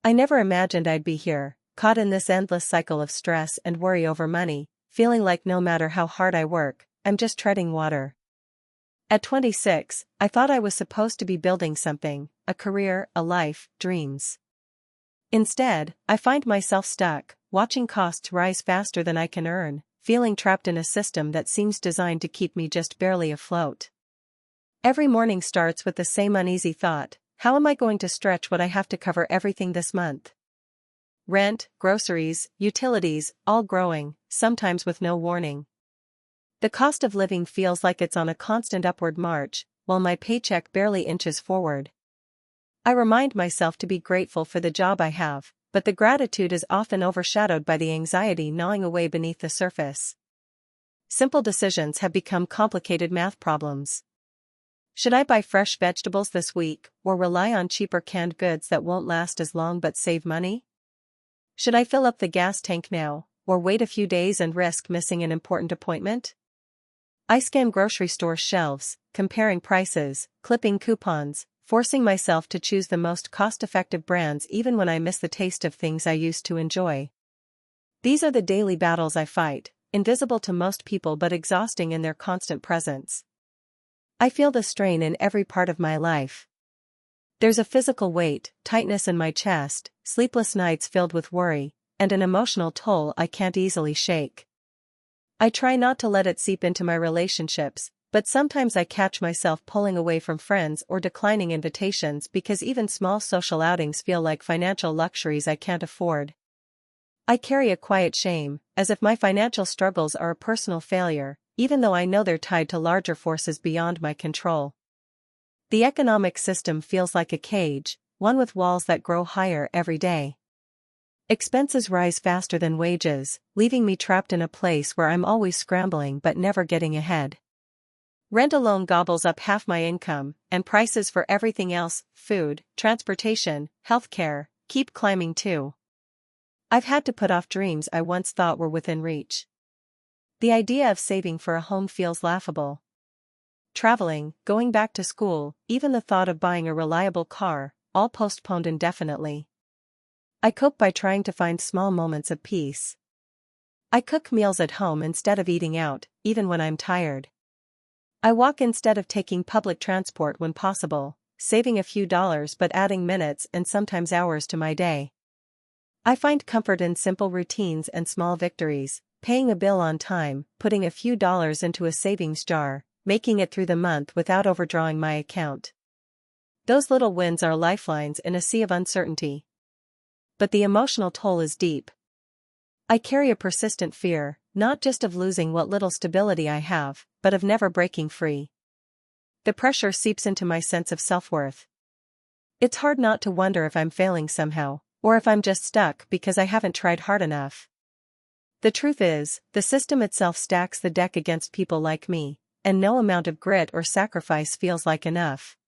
I never imagined I'd be here, caught in this endless cycle of stress and worry over money, feeling like no matter how hard I work, I'm just treading water. At 26, I thought I was supposed to be building something, a career, a life, dreams. Instead, I find myself stuck, watching costs rise faster than I can earn, feeling trapped in a system that seems designed to keep me just barely afloat. Every morning starts with the same uneasy thought: how am I going to stretch what I have to cover everything this month? Rent, groceries, utilities, all growing, sometimes with no warning. The cost of living feels like it's on a constant upward march, while my paycheck barely inches forward. I remind myself to be grateful for the job I have, but the gratitude is often overshadowed by the anxiety gnawing away beneath the surface. Simple decisions have become complicated math problems. Should I buy fresh vegetables this week, or rely on cheaper canned goods that won't last as long but save money? Should I fill up the gas tank now, or wait a few days and risk missing an important appointment? I scan grocery store shelves, comparing prices, clipping coupons, forcing myself to choose the most cost-effective brands even when I miss the taste of things I used to enjoy. These are the daily battles I fight, invisible to most people but exhausting in their constant presence. I feel the strain in every part of my life. There's a physical weight, tightness in my chest, sleepless nights filled with worry, and an emotional toll I can't easily shake. I try not to let it seep into my relationships, but sometimes I catch myself pulling away from friends or declining invitations because even small social outings feel like financial luxuries I can't afford. I carry a quiet shame, as if my financial struggles are a personal failure, even though I know they're tied to larger forces beyond my control. The economic system feels like a cage, one with walls that grow higher every day. Expenses rise faster than wages, leaving me trapped in a place where I'm always scrambling but never getting ahead. Rent alone gobbles up half my income, and prices for everything else, food, transportation, healthcare, keep climbing too. I've had to put off dreams I once thought were within reach. The idea of saving for a home feels laughable. Traveling, going back to school, even the thought of buying a reliable car, all postponed indefinitely. I cope by trying to find small moments of peace. I cook meals at home instead of eating out, even when I'm tired. I walk instead of taking public transport when possible, saving a few dollars but adding minutes and sometimes hours to my day. I find comfort in simple routines and small victories, paying a bill on time, putting a few dollars into a savings jar, making it through the month without overdrawing my account. Those little wins are lifelines in a sea of uncertainty. But the emotional toll is deep. I carry a persistent fear, not just of losing what little stability I have, but of never breaking free. The pressure seeps into my sense of self-worth. It's hard not to wonder if I'm failing somehow, or if I'm just stuck because I haven't tried hard enough. The truth is, the system itself stacks the deck against people like me, and no amount of grit or sacrifice feels like enough.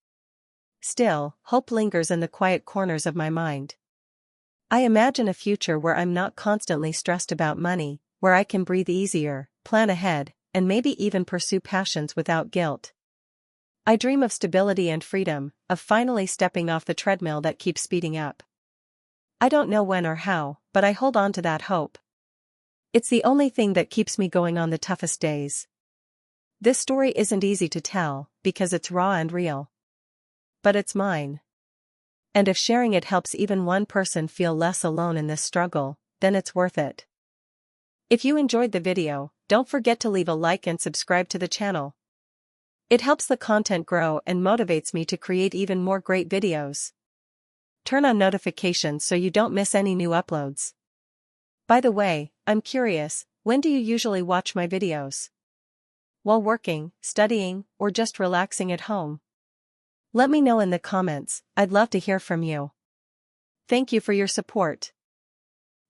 Still, hope lingers in the quiet corners of my mind. I imagine a future where I'm not constantly stressed about money, where I can breathe easier, plan ahead, and maybe even pursue passions without guilt. I dream of stability and freedom, of finally stepping off the treadmill that keeps speeding up. I don't know when or how, but I hold on to that hope. It's the only thing that keeps me going on the toughest days. This story isn't easy to tell, because it's raw and real. But it's mine. And if sharing it helps even one person feel less alone in this struggle, then it's worth it. If you enjoyed the video, don't forget to leave a like and subscribe to the channel. It helps the content grow and motivates me to create even more great videos. Turn on notifications so you don't miss any new uploads. By the way, I'm curious, when do you usually watch my videos? While working, studying, or just relaxing at home? Let me know in the comments, I'd love to hear from you. Thank you for your support.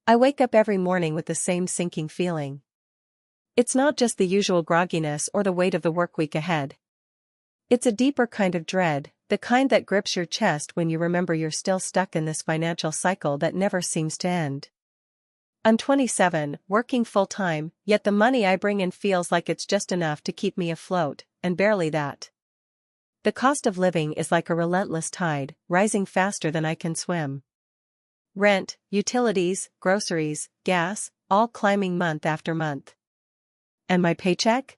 I wake up every morning with the same sinking feeling. It's not just the usual grogginess or the weight of the work week ahead. It's a deeper kind of dread, the kind that grips your chest when you remember you're still stuck in this financial cycle that never seems to end. I'm 27, working full-time, yet the money I bring in feels like it's just enough to keep me afloat, and barely that. The cost of living is like a relentless tide, rising faster than I can swim. rent, utilities, groceries, gas, all climbing month after month. And my paycheck?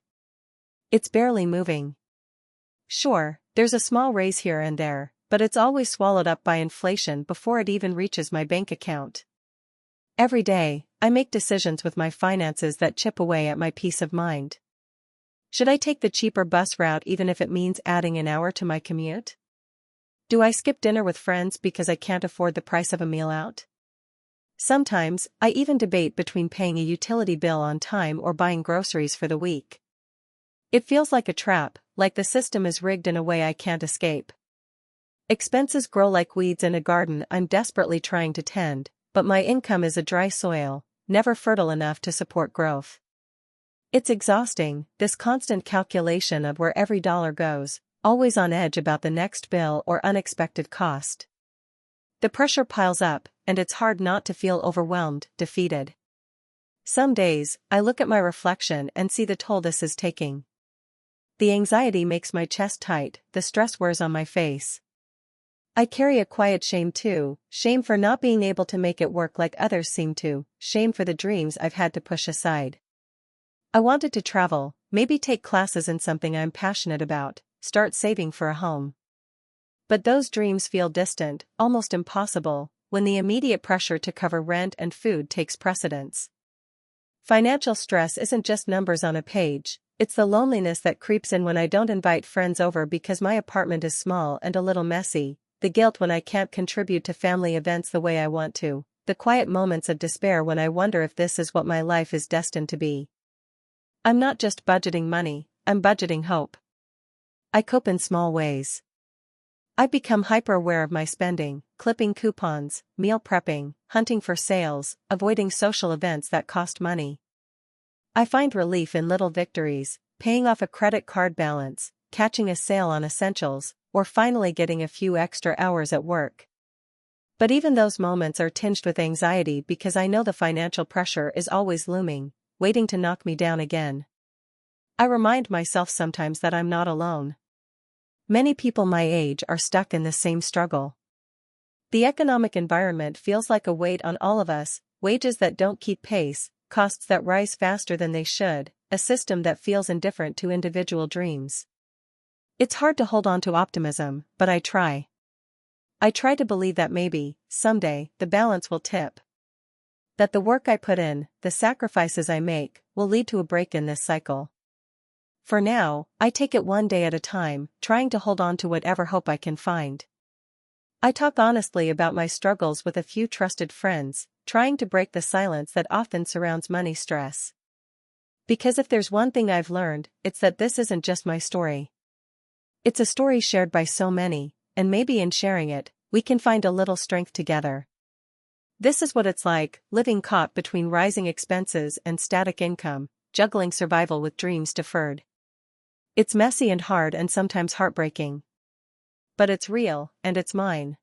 It's barely moving. Sure, there's a small raise here and there, but it's always swallowed up by inflation before it even reaches my bank account. Every day, I make decisions with my finances that chip away at my peace of mind. Should I take the cheaper bus route even if it means adding an hour to my commute? Do I skip dinner with friends because I can't afford the price of a meal out? Sometimes, I even debate between paying a utility bill on time or buying groceries for the week. It feels like a trap, like the system is rigged in a way I can't escape. Expenses grow like weeds in a garden I'm desperately trying to tend, but my income is a dry soil, never fertile enough to support growth. It's exhausting, this constant calculation of where every dollar goes, always on edge about the next bill or unexpected cost. The pressure piles up, and it's hard not to feel overwhelmed, defeated. Some days, I look at my reflection and see the toll this is taking. The anxiety makes my chest tight, the stress wears on my face. I carry a quiet shame too, shame for not being able to make it work like others seem to, shame for the dreams I've had to push aside. I wanted to travel, maybe take classes in something I'm passionate about, start saving for a home. But those dreams feel distant, almost impossible, when the immediate pressure to cover rent and food takes precedence. Financial stress isn't just numbers on a page, it's the loneliness that creeps in when I don't invite friends over because my apartment is small and a little messy, the guilt when I can't contribute to family events the way I want to, the quiet moments of despair when I wonder if this is what my life is destined to be. I'm not just budgeting money, I'm budgeting hope. I cope in small ways. I've become hyper-aware of my spending, clipping coupons, meal prepping, hunting for sales, avoiding social events that cost money. I find relief in little victories, paying off a credit card balance, catching a sale on essentials, or finally getting a few extra hours at work. But even those moments are tinged with anxiety because I know the financial pressure is always looming, waiting to knock me down again. I remind myself sometimes that I'm not alone. Many people my age are stuck in the same struggle. The economic environment feels like a weight on all of us, wages that don't keep pace, costs that rise faster than they should, a system that feels indifferent to individual dreams. It's hard to hold on to optimism, but I try. I try to believe that maybe, someday, the balance will tip. That the work I put in, the sacrifices I make, will lead to a break in this cycle. For now, I take it one day at a time, trying to hold on to whatever hope I can find. I talk honestly about my struggles with a few trusted friends, trying to break the silence that often surrounds money stress. Because if there's one thing I've learned, it's that this isn't just my story. It's a story shared by so many, and maybe in sharing it, we can find a little strength together. This is what it's like, living caught between rising expenses and static income, juggling survival with dreams deferred. It's messy and hard and sometimes heartbreaking. But it's real, and it's mine.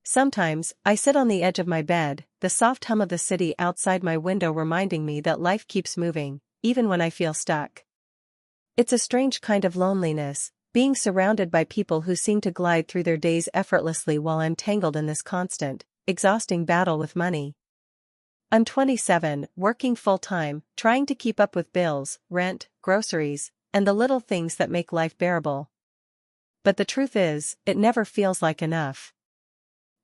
Sometimes, I sit on the edge of my bed, the soft hum of the city outside my window reminding me that life keeps moving, even when I feel stuck. It's a strange kind of loneliness, being surrounded by people who seem to glide through their days effortlessly while I'm tangled in this constant, exhausting battle with money. I'm 27, working full-time, trying to keep up with bills, rent, groceries, and the little things that make life bearable. But the truth is, it never feels like enough.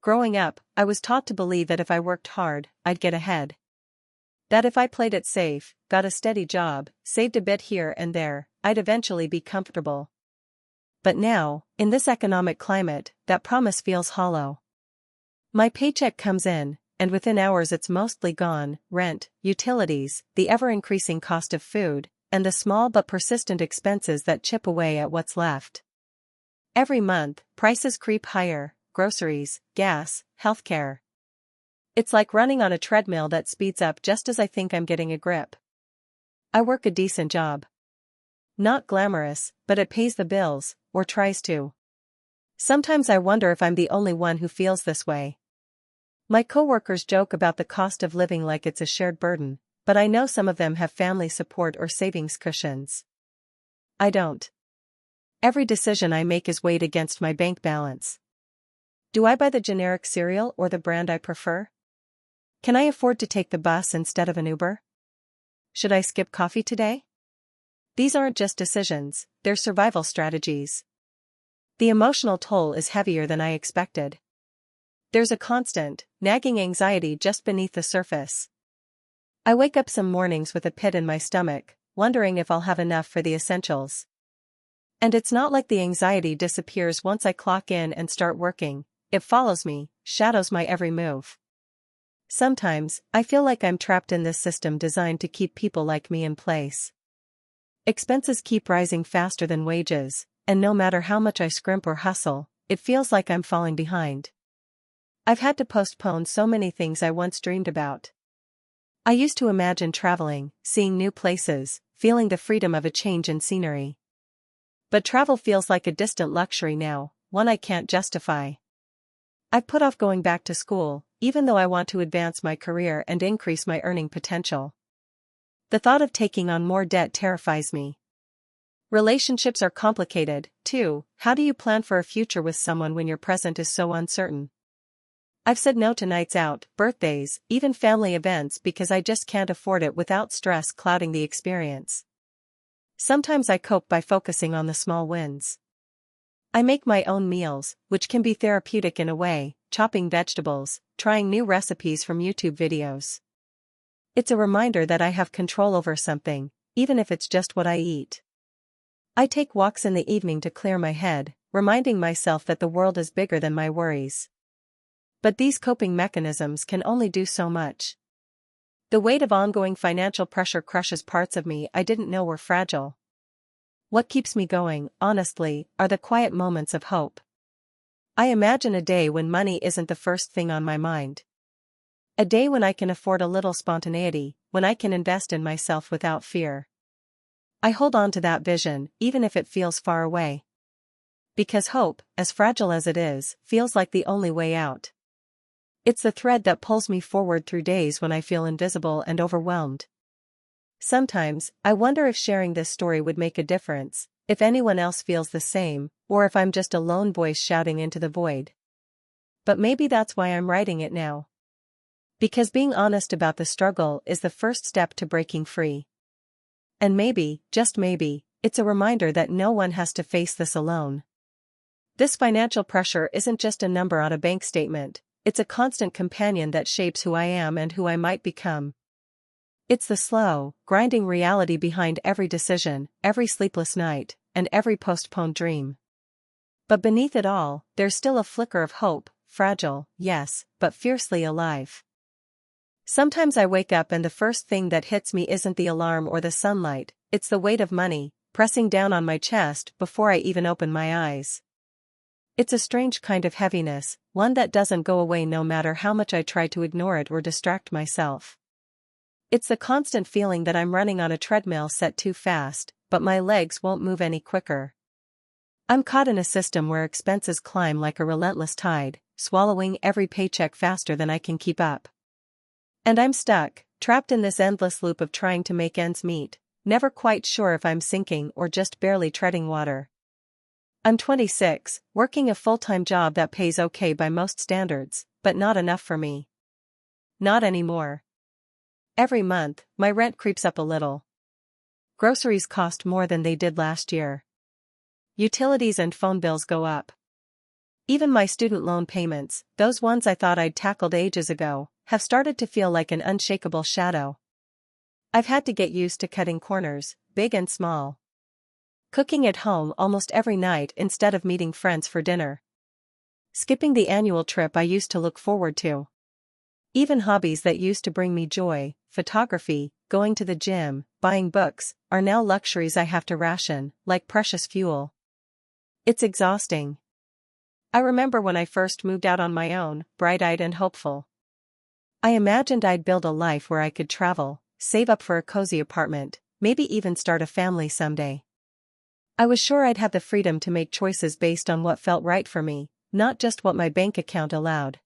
Growing up, I was taught to believe that if I worked hard, I'd get ahead. That if I played it safe, got a steady job, saved a bit here and there, I'd eventually be comfortable. But now, in this economic climate, that promise feels hollow. My paycheck comes in, and within hours it's mostly gone: rent, utilities, the ever-increasing cost of food, and the small but persistent expenses that chip away at what's left. Every month, prices creep higher: groceries, gas, healthcare. It's like running on a treadmill that speeds up just as I think I'm getting a grip. I work a decent job. Not glamorous, but it pays the bills, or tries to. Sometimes I wonder if I'm the only one who feels this way. My coworkers joke about the cost of living like it's a shared burden, but I know some of them have family support or savings cushions. I don't. Every decision I make is weighed against my bank balance. Do I buy the generic cereal or the brand I prefer? Can I afford to take the bus instead of an Uber? Should I skip coffee today? These aren't just decisions, they're survival strategies. The emotional toll is heavier than I expected. There's a constant, nagging anxiety just beneath the surface. I wake up some mornings with a pit in my stomach, wondering if I'll have enough for the essentials. And it's not like the anxiety disappears once I clock in and start working. It follows me, shadows my every move. Sometimes, I feel like I'm trapped in this system designed to keep people like me in place. Expenses keep rising faster than wages, and no matter how much I scrimp or hustle, it feels like I'm falling behind. I've had to postpone so many things I once dreamed about. I used to imagine traveling, seeing new places, feeling the freedom of a change in scenery. But travel feels like a distant luxury now, one I can't justify. I've put off going back to school, even though I want to advance my career and increase my earning potential. The thought of taking on more debt terrifies me. Relationships are complicated, too. How do you plan for a future with someone when your present is so uncertain? I've said no to nights out, birthdays, even family events because I just can't afford it without stress clouding the experience. Sometimes I cope by focusing on the small wins. I make my own meals, which can be therapeutic in a way, chopping vegetables, trying new recipes from YouTube videos. It's a reminder that I have control over something, even if it's just what I eat. I take walks in the evening to clear my head, reminding myself that the world is bigger than my worries. But these coping mechanisms can only do so much. The weight of ongoing financial pressure crushes parts of me I didn't know were fragile. What keeps me going, honestly, are the quiet moments of hope. I imagine a day when money isn't the first thing on my mind. A day when I can afford a little spontaneity, when I can invest in myself without fear. I hold on to that vision, even if it feels far away. Because hope, as fragile as it is, feels like the only way out. It's the thread that pulls me forward through days when I feel invisible and overwhelmed. Sometimes, I wonder if sharing this story would make a difference, if anyone else feels the same, or if I'm just a lone voice shouting into the void. But maybe that's why I'm writing it now. Because being honest about the struggle is the first step to breaking free. And maybe, just maybe, it's a reminder that no one has to face this alone. This financial pressure isn't just a number on a bank statement, it's a constant companion that shapes who I am and who I might become. It's the slow, grinding reality behind every decision, every sleepless night, and every postponed dream. But beneath it all, there's still a flicker of hope, fragile, yes, but fiercely alive. Sometimes I wake up and the first thing that hits me isn't the alarm or the sunlight, it's the weight of money, pressing down on my chest before I even open my eyes. It's a strange kind of heaviness, one that doesn't go away no matter how much I try to ignore it or distract myself. It's the constant feeling that I'm running on a treadmill set too fast, but my legs won't move any quicker. I'm caught in a system where expenses climb like a relentless tide, swallowing every paycheck faster than I can keep up. And I'm stuck, trapped in this endless loop of trying to make ends meet, never quite sure if I'm sinking or just barely treading water. I'm 26, working a full-time job that pays okay by most standards, but not enough for me. Not anymore. Every month, my rent creeps up a little. Groceries cost more than they did last year. Utilities and phone bills go up. Even my student loan payments, those ones I thought I'd tackled ages ago, have started to feel like an unshakable shadow. I've had to get used to cutting corners, big and small. Cooking at home almost every night instead of meeting friends for dinner. Skipping the annual trip I used to look forward to. Even hobbies that used to bring me joy, photography, going to the gym, buying books, are now luxuries I have to ration, like precious fuel. It's exhausting. I remember when I first moved out on my own, bright-eyed and hopeful. I imagined I'd build a life where I could travel, save up for a cozy apartment, maybe even start a family someday. I was sure I'd have the freedom to make choices based on what felt right for me, not just what my bank account allowed.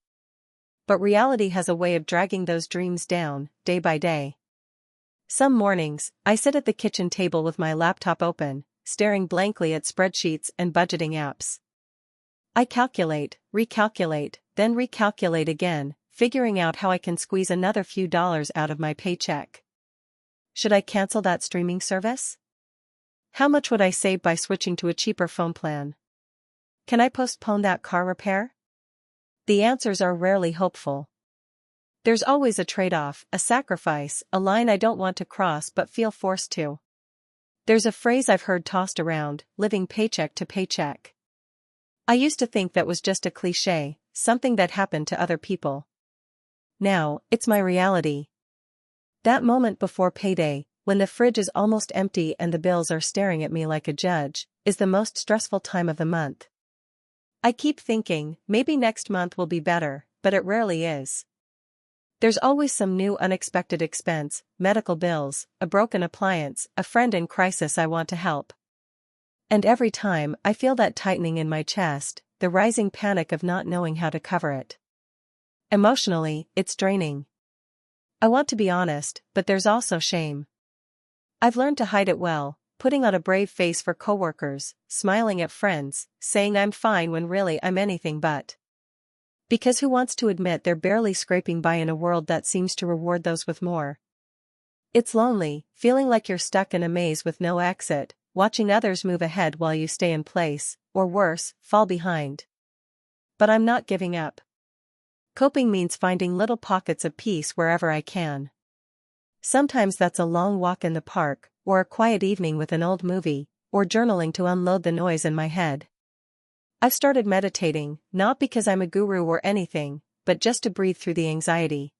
But reality has a way of dragging those dreams down, day by day. Some mornings, I sit at the kitchen table with my laptop open, staring blankly at spreadsheets and budgeting apps. I calculate, recalculate, then recalculate again, figuring out how I can squeeze another few dollars out of my paycheck. Should I cancel that streaming service? How much would I save by switching to a cheaper phone plan? Can I postpone that car repair? The answers are rarely hopeful. There's always a trade-off, a sacrifice, a line I don't want to cross but feel forced to. There's a phrase I've heard tossed around, living paycheck to paycheck. I used to think that was just a cliché, something that happened to other people. Now, it's my reality. That moment before payday, when the fridge is almost empty and the bills are staring at me like a judge, is the most stressful time of the month. I keep thinking, maybe next month will be better, but it rarely is. There's always some new unexpected expense, medical bills, a broken appliance, a friend in crisis I want to help. And every time I feel that tightening in my chest, the rising panic of not knowing how to cover it. Emotionally, it's draining. I want to be honest, but there's also shame. I've learned to hide it well, putting on a brave face for coworkers, smiling at friends, saying I'm fine when really I'm anything but. Because who wants to admit they're barely scraping by in a world that seems to reward those with more? It's lonely, feeling like you're stuck in a maze with no exit, watching others move ahead while you stay in place, or worse, fall behind. But I'm not giving up. Coping means finding little pockets of peace wherever I can. Sometimes that's a long walk in the park, or a quiet evening with an old movie, or journaling to unload the noise in my head. I've started meditating, not because I'm a guru or anything, but just to breathe through the anxiety.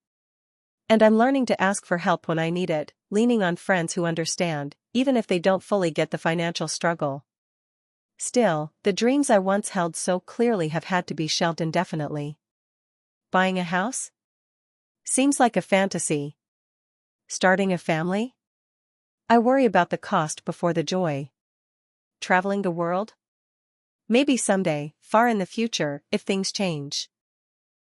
And I'm learning to ask for help when I need it, leaning on friends who understand, even if they don't fully get the financial struggle. Still, the dreams I once held so clearly have had to be shelved indefinitely. Buying a house? Seems like a fantasy. Starting a family? I worry about the cost before the joy. Traveling the world? Maybe someday, far in the future, if things change.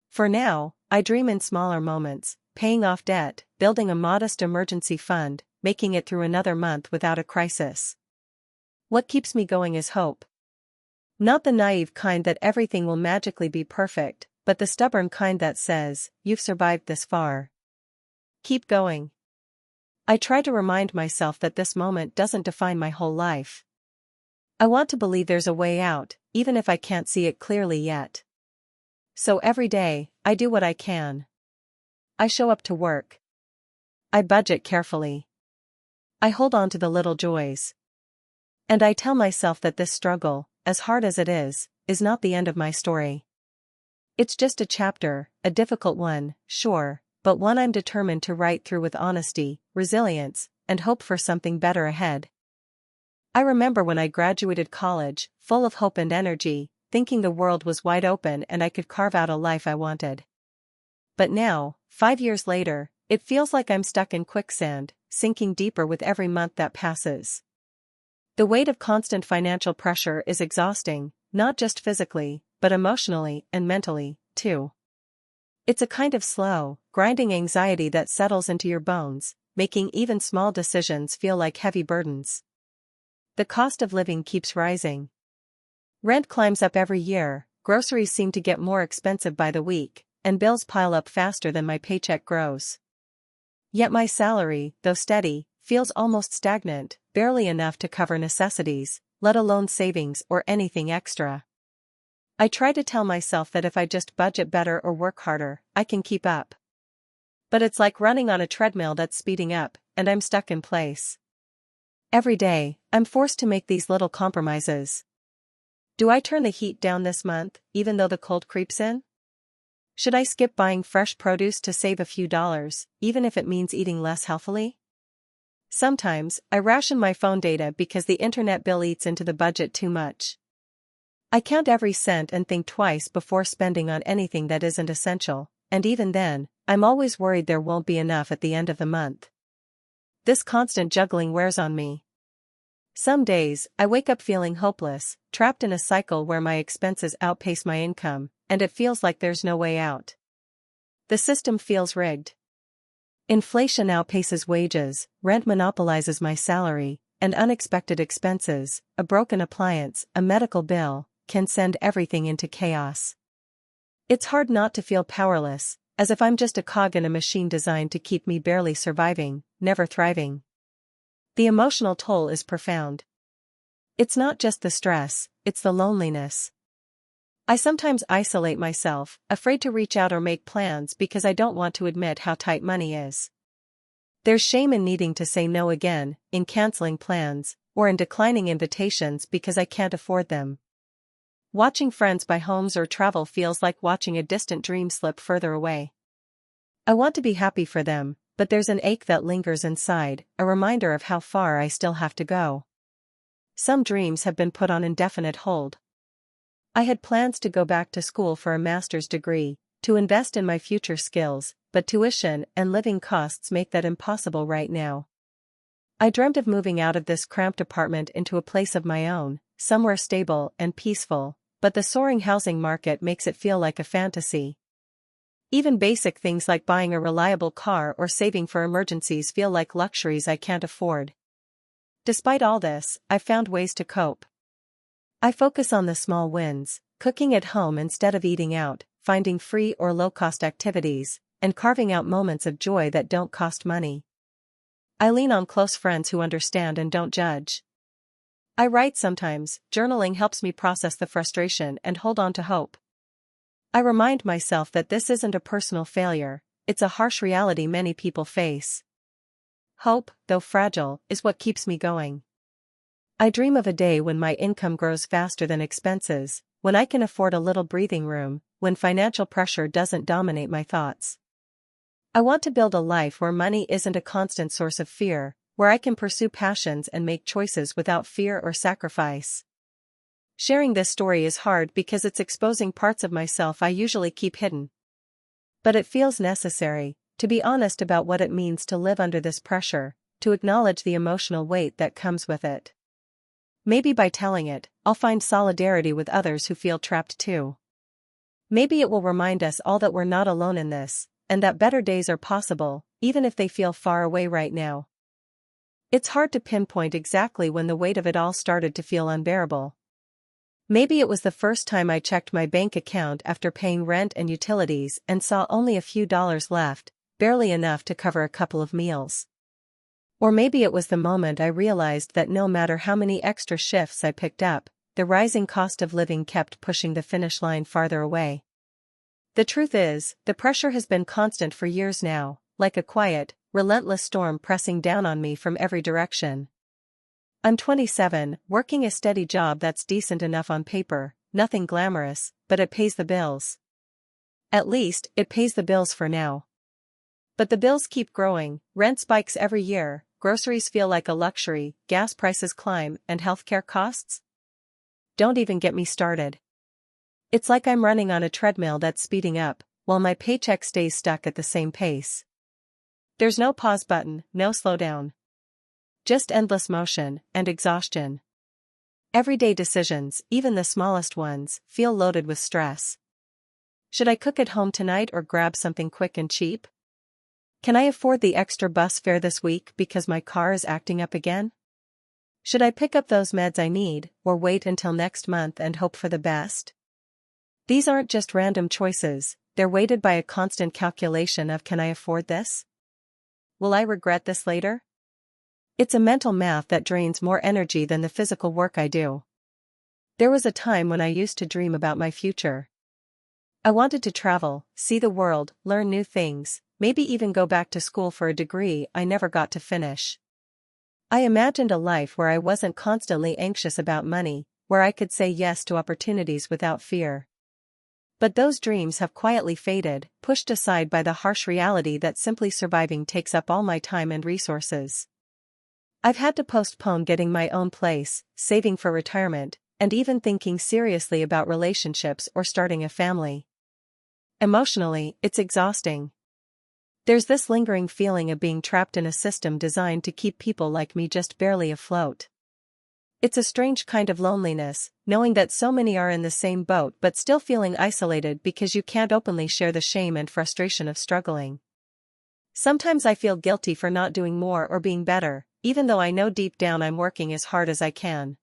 For now, I dream in smaller moments, paying off debt, building a modest emergency fund, making it through another month without a crisis. What keeps me going is hope. Not the naive kind that everything will magically be perfect, but the stubborn kind that says, you've survived this far. Keep going. I try to remind myself that this moment doesn't define my whole life. I want to believe there's a way out, even if I can't see it clearly yet. So every day, I do what I can. I show up to work. I budget carefully. I hold on to the little joys. And I tell myself that this struggle, as hard as it is not the end of my story. It's just a chapter, a difficult one, sure, but one I'm determined to write through with honesty, resilience, and hope for something better ahead. I remember when I graduated college, full of hope and energy, thinking the world was wide open and I could carve out a life I wanted. But now, 5 years later, it feels like I'm stuck in quicksand, sinking deeper with every month that passes. The weight of constant financial pressure is exhausting, not just physically, but emotionally and mentally, too. It's a kind of slow, grinding anxiety that settles into your bones, making even small decisions feel like heavy burdens. The cost of living keeps rising. Rent climbs up every year, groceries seem to get more expensive by the week, and bills pile up faster than my paycheck grows. Yet my salary, though steady, feels almost stagnant, barely enough to cover necessities, let alone savings or anything extra. I try to tell myself that if I just budget better or work harder, I can keep up. But it's like running on a treadmill that's speeding up, and I'm stuck in place. Every day, I'm forced to make these little compromises. Do I turn the heat down this month, even though the cold creeps in? Should I skip buying fresh produce to save a few dollars, even if it means eating less healthily? Sometimes, I ration my phone data because the internet bill eats into the budget too much. I count every cent and think twice before spending on anything that isn't essential, and even then, I'm always worried there won't be enough at the end of the month. This constant juggling wears on me. Some days, I wake up feeling hopeless, trapped in a cycle where my expenses outpace my income, and it feels like there's no way out. The system feels rigged. Inflation outpaces wages, rent monopolizes my salary, and unexpected expenses, a broken appliance, a medical bill, can send everything into chaos. It's hard not to feel powerless, as if I'm just a cog in a machine designed to keep me barely surviving, never thriving. The emotional toll is profound. It's not just the stress, it's the loneliness. I sometimes isolate myself, afraid to reach out or make plans because I don't want to admit how tight money is. There's shame in needing to say no again, in canceling plans, or in declining invitations because I can't afford them. Watching friends buy homes or travel feels like watching a distant dream slip further away. I want to be happy for them, but there's an ache that lingers inside, a reminder of how far I still have to go. Some dreams have been put on indefinite hold. I had plans to go back to school for a master's degree, to invest in my future skills, but tuition and living costs make that impossible right now. I dreamt of moving out of this cramped apartment into a place of my own, somewhere stable and peaceful, but the soaring housing market makes it feel like a fantasy. Even basic things like buying a reliable car or saving for emergencies feel like luxuries I can't afford. Despite all this, I've found ways to cope. I focus on the small wins, cooking at home instead of eating out, finding free or low-cost activities, and carving out moments of joy that don't cost money. I lean on close friends who understand and don't judge. I write sometimes, journaling helps me process the frustration and hold on to hope. I remind myself that this isn't a personal failure, it's a harsh reality many people face. Hope, though fragile, is what keeps me going. I dream of a day when my income grows faster than expenses, when I can afford a little breathing room, when financial pressure doesn't dominate my thoughts. I want to build a life where money isn't a constant source of fear, where I can pursue passions and make choices without fear or sacrifice. Sharing this story is hard because it's exposing parts of myself I usually keep hidden. But it feels necessary, to be honest about what it means to live under this pressure, to acknowledge the emotional weight that comes with it. Maybe by telling it, I'll find solidarity with others who feel trapped too. Maybe it will remind us all that we're not alone in this, and that better days are possible, even if they feel far away right now. It's hard to pinpoint exactly when the weight of it all started to feel unbearable. Maybe it was the first time I checked my bank account after paying rent and utilities and saw only a few dollars left, barely enough to cover a couple of meals. Or maybe it was the moment I realized that no matter how many extra shifts I picked up, the rising cost of living kept pushing the finish line farther away. The truth is, the pressure has been constant for years now, like a quiet, relentless storm pressing down on me from every direction. I'm 27, working a steady job that's decent enough on paper, nothing glamorous, but it pays the bills. At least, it pays the bills for now. But the bills keep growing, rent spikes every year, groceries feel like a luxury, gas prices climb, and healthcare costs? Don't even get me started. It's like I'm running on a treadmill that's speeding up, while my paycheck stays stuck at the same pace. There's no pause button, no slowdown. Just endless motion and exhaustion. Everyday decisions, even the smallest ones, feel loaded with stress. Should I cook at home tonight or grab something quick and cheap? Can I afford the extra bus fare this week because my car is acting up again? Should I pick up those meds I need, or wait until next month and hope for the best? These aren't just random choices, they're weighted by a constant calculation of, can I afford this? Will I regret this later? It's a mental math that drains more energy than the physical work I do. There was a time when I used to dream about my future. I wanted to travel, see the world, learn new things, maybe even go back to school for a degree I never got to finish. I imagined a life where I wasn't constantly anxious about money, where I could say yes to opportunities without fear. But those dreams have quietly faded, pushed aside by the harsh reality that simply surviving takes up all my time and resources. I've had to postpone getting my own place, saving for retirement, and even thinking seriously about relationships or starting a family. Emotionally, it's exhausting. There's this lingering feeling of being trapped in a system designed to keep people like me just barely afloat. It's a strange kind of loneliness, knowing that so many are in the same boat but still feeling isolated because you can't openly share the shame and frustration of struggling. Sometimes I feel guilty for not doing more or being better, even though I know deep down I'm working as hard as I can.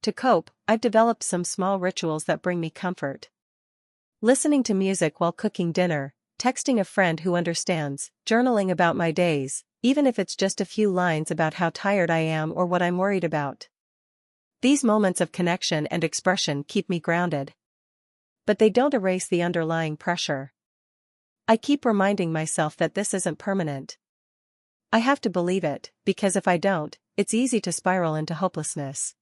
To cope, I've developed some small rituals that bring me comfort. Listening to music while cooking dinner, texting a friend who understands, journaling about my days, even if it's just a few lines about how tired I am or what I'm worried about. These moments of connection and expression keep me grounded. But they don't erase the underlying pressure. I keep reminding myself that this isn't permanent. I have to believe it, because if I don't, it's easy to spiral into hopelessness.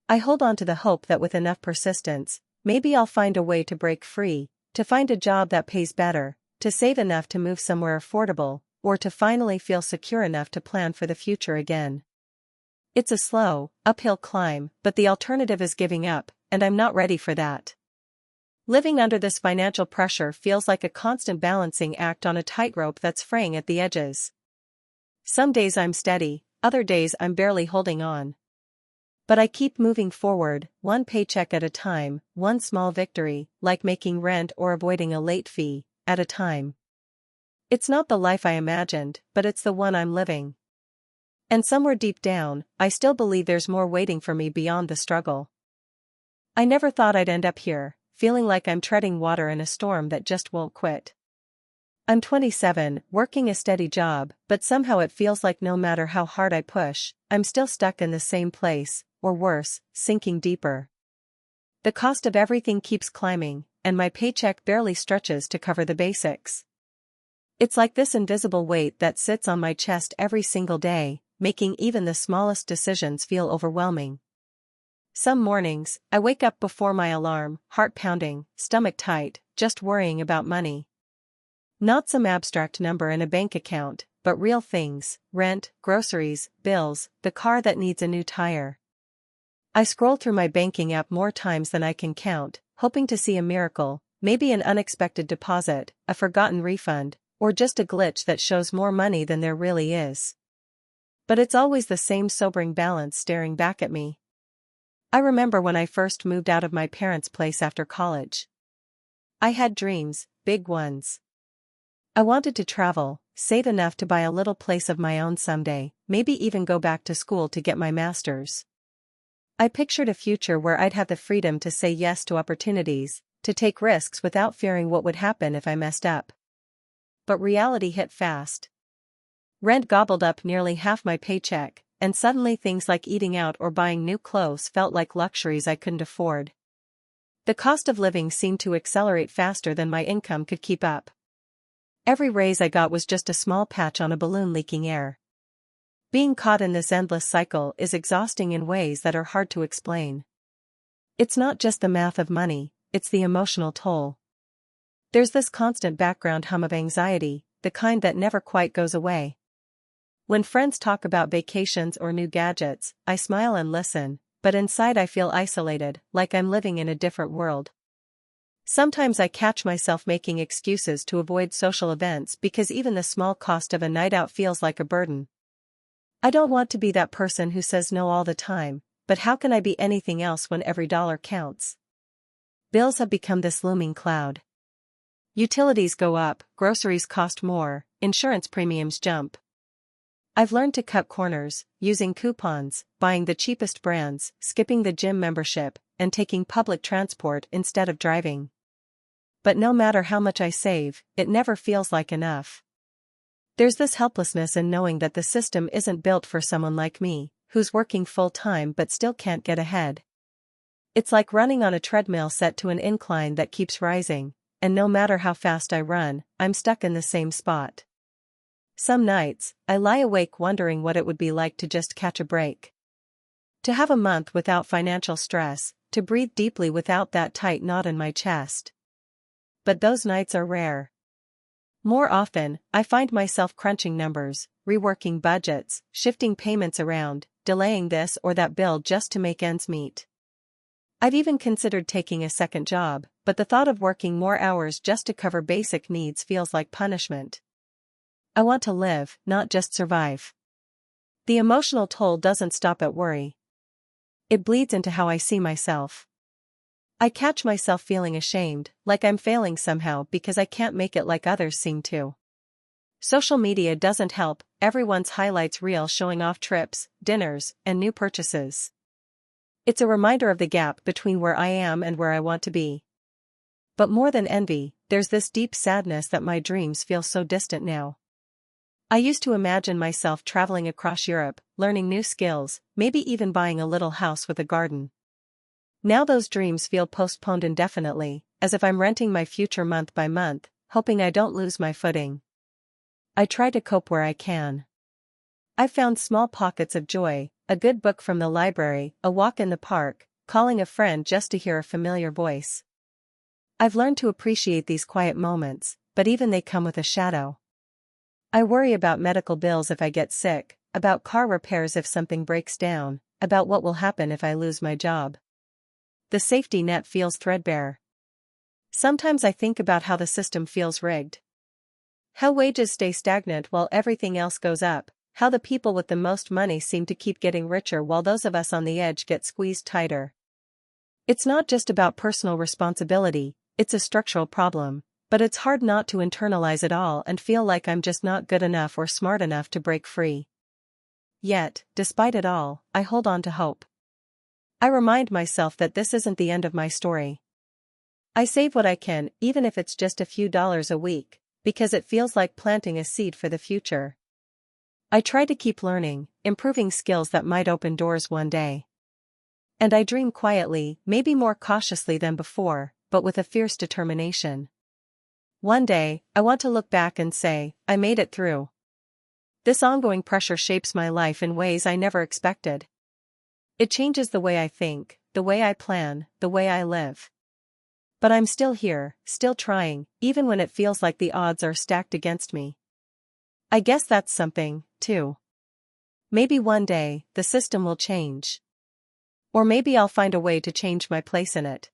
I hold on to the hope that with enough persistence, maybe I'll find a way to break free, to find a job that pays better, to save enough to move somewhere affordable, or to finally feel secure enough to plan for the future again. It's a slow, uphill climb, but the alternative is giving up, and I'm not ready for that. Living under this financial pressure feels like a constant balancing act on a tightrope that's fraying at the edges. Some days I'm steady, other days I'm barely holding on. But I keep moving forward, one paycheck at a time, one small victory, like making rent or avoiding a late fee, at a time. It's not the life I imagined, but it's the one I'm living. And somewhere deep down, I still believe there's more waiting for me beyond the struggle. I never thought I'd end up here, feeling like I'm treading water in a storm that just won't quit. I'm 27, working a steady job, but somehow it feels like no matter how hard I push, I'm still stuck in the same place, or worse, sinking deeper. The cost of everything keeps climbing, and my paycheck barely stretches to cover the basics. It's like this invisible weight that sits on my chest every single day, making even the smallest decisions feel overwhelming. Some mornings, I wake up before my alarm, heart pounding, stomach tight, just worrying about money. Not some abstract number in a bank account, but real things: rent, groceries, bills, the car that needs a new tire. I scroll through my banking app more times than I can count, hoping to see a miracle, maybe an unexpected deposit, a forgotten refund, or just a glitch that shows more money than there really is. But it's always the same sobering balance staring back at me. I remember when I first moved out of my parents' place after college. I had dreams, big ones. I wanted to travel, save enough to buy a little place of my own someday, maybe even go back to school to get my master's. I pictured a future where I'd have the freedom to say yes to opportunities, to take risks without fearing what would happen if I messed up. But reality hit fast. Rent gobbled up nearly half my paycheck, and suddenly things like eating out or buying new clothes felt like luxuries I couldn't afford. The cost of living seemed to accelerate faster than my income could keep up. Every raise I got was just a small patch on a balloon leaking air. Being caught in this endless cycle is exhausting in ways that are hard to explain. It's not just the math of money, it's the emotional toll. There's this constant background hum of anxiety, the kind that never quite goes away. When friends talk about vacations or new gadgets, I smile and listen, but inside I feel isolated, like I'm living in a different world. Sometimes I catch myself making excuses to avoid social events because even the small cost of a night out feels like a burden. I don't want to be that person who says no all the time, but how can I be anything else when every dollar counts? Bills have become this looming cloud. Utilities go up, groceries cost more, insurance premiums jump. I've learned to cut corners, using coupons, buying the cheapest brands, skipping the gym membership, and taking public transport instead of driving. But no matter how much I save, it never feels like enough. There's this helplessness in knowing that the system isn't built for someone like me, who's working full-time but still can't get ahead. It's like running on a treadmill set to an incline that keeps rising, and no matter how fast I run, I'm stuck in the same spot. Some nights, I lie awake wondering what it would be like to just catch a break. To have a month without financial stress, to breathe deeply without that tight knot in my chest. But those nights are rare. More often, I find myself crunching numbers, reworking budgets, shifting payments around, delaying this or that bill just to make ends meet. I've even considered taking a second job, but the thought of working more hours just to cover basic needs feels like punishment. I want to live, not just survive. The emotional toll doesn't stop at worry. It bleeds into how I see myself. I catch myself feeling ashamed, like I'm failing somehow because I can't make it like others seem to. Social media doesn't help, everyone's highlights reel showing off trips, dinners, and new purchases. It's a reminder of the gap between where I am and where I want to be. But more than envy, there's this deep sadness that my dreams feel so distant now. I used to imagine myself traveling across Europe, learning new skills, maybe even buying a little house with a garden. Now those dreams feel postponed indefinitely, as if I'm renting my future month by month, hoping I don't lose my footing. I try to cope where I can. I've found small pockets of joy, a good book from the library, a walk in the park, calling a friend just to hear a familiar voice. I've learned to appreciate these quiet moments, but even they come with a shadow. I worry about medical bills if I get sick, about car repairs if something breaks down, about what will happen if I lose my job. The safety net feels threadbare. Sometimes I think about how the system feels rigged. How wages stay stagnant while everything else goes up, how the people with the most money seem to keep getting richer while those of us on the edge get squeezed tighter. It's not just about personal responsibility, it's a structural problem, but it's hard not to internalize it all and feel like I'm just not good enough or smart enough to break free. Yet, despite it all, I hold on to hope. I remind myself that this isn't the end of my story. I save what I can, even if it's just a few dollars a week, because it feels like planting a seed for the future. I try to keep learning, improving skills that might open doors one day. And I dream quietly, maybe more cautiously than before, but with a fierce determination. One day, I want to look back and say, I made it through. This ongoing pressure shapes my life in ways I never expected. It changes the way I think, the way I plan, the way I live. But I'm still here, still trying, even when it feels like the odds are stacked against me. I guess that's something, too. Maybe one day, the system will change. Or maybe I'll find a way to change my place in it.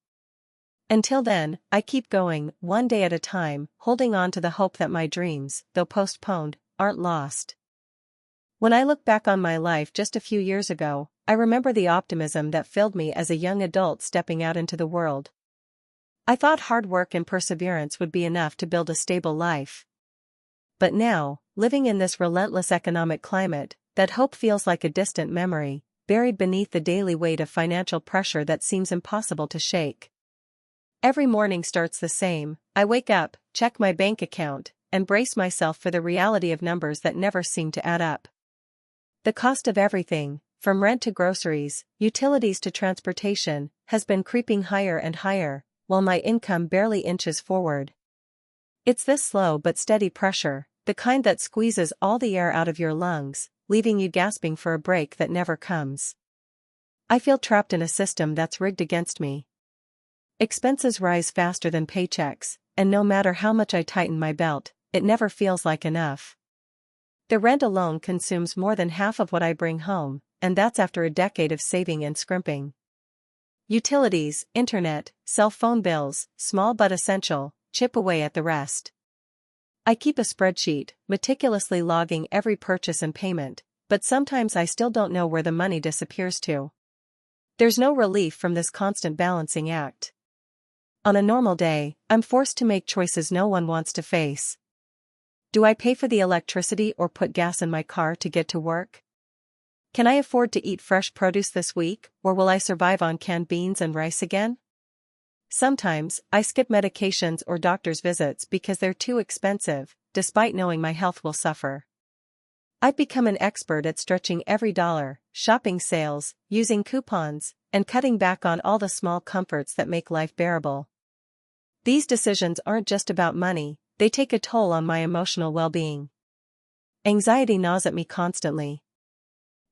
Until then, I keep going, one day at a time, holding on to the hope that my dreams, though postponed, aren't lost. When I look back on my life just a few years ago, I remember the optimism that filled me as a young adult stepping out into the world. I thought hard work and perseverance would be enough to build a stable life. But now, living in this relentless economic climate, that hope feels like a distant memory, buried beneath the daily weight of financial pressure that seems impossible to shake. Every morning starts the same. I wake up, check my bank account, and brace myself for the reality of numbers that never seem to add up. The cost of everything, from rent to groceries, utilities to transportation, has been creeping higher and higher, while my income barely inches forward. It's this slow but steady pressure, the kind that squeezes all the air out of your lungs, leaving you gasping for a break that never comes. I feel trapped in a system that's rigged against me. Expenses rise faster than paychecks, and no matter how much I tighten my belt, it never feels like enough. The rent alone consumes more than half of what I bring home, and that's after a decade of saving and scrimping. Utilities, internet, cell phone bills, small but essential, chip away at the rest. I keep a spreadsheet, meticulously logging every purchase and payment, but sometimes I still don't know where the money disappears to. There's no relief from this constant balancing act. On a normal day, I'm forced to make choices no one wants to face. Do I pay for the electricity or put gas in my car to get to work? Can I afford to eat fresh produce this week, or will I survive on canned beans and rice again? Sometimes, I skip medications or doctor's visits because they're too expensive, despite knowing my health will suffer. I've become an expert at stretching every dollar, shopping sales, using coupons, and cutting back on all the small comforts that make life bearable. These decisions aren't just about money, they take a toll on my emotional well-being. Anxiety gnaws at me constantly.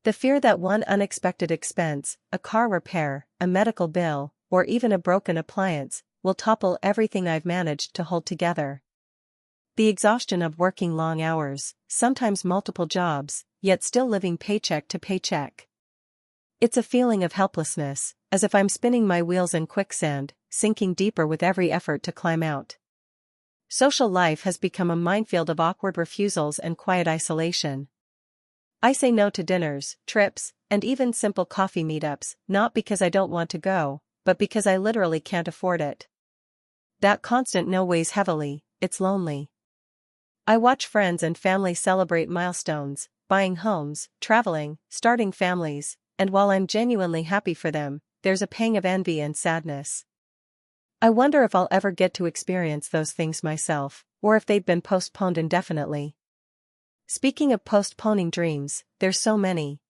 The fear that one unexpected expense, a car repair, a medical bill, or even a broken appliance, will topple everything I've managed to hold together. The exhaustion of working long hours, sometimes multiple jobs, yet still living paycheck to paycheck. It's a feeling of helplessness, as if I'm spinning my wheels in quicksand, sinking deeper with every effort to climb out. Social life has become a minefield of awkward refusals and quiet isolation. I say no to dinners, trips, and even simple coffee meetups, not because I don't want to go, but because I literally can't afford it. That constant no weighs heavily, it's lonely. I watch friends and family celebrate milestones, buying homes, traveling, starting families, and while I'm genuinely happy for them, there's a pang of envy and sadness. I wonder if I'll ever get to experience those things myself, or if they've been postponed indefinitely. Speaking of postponing dreams, there's so many.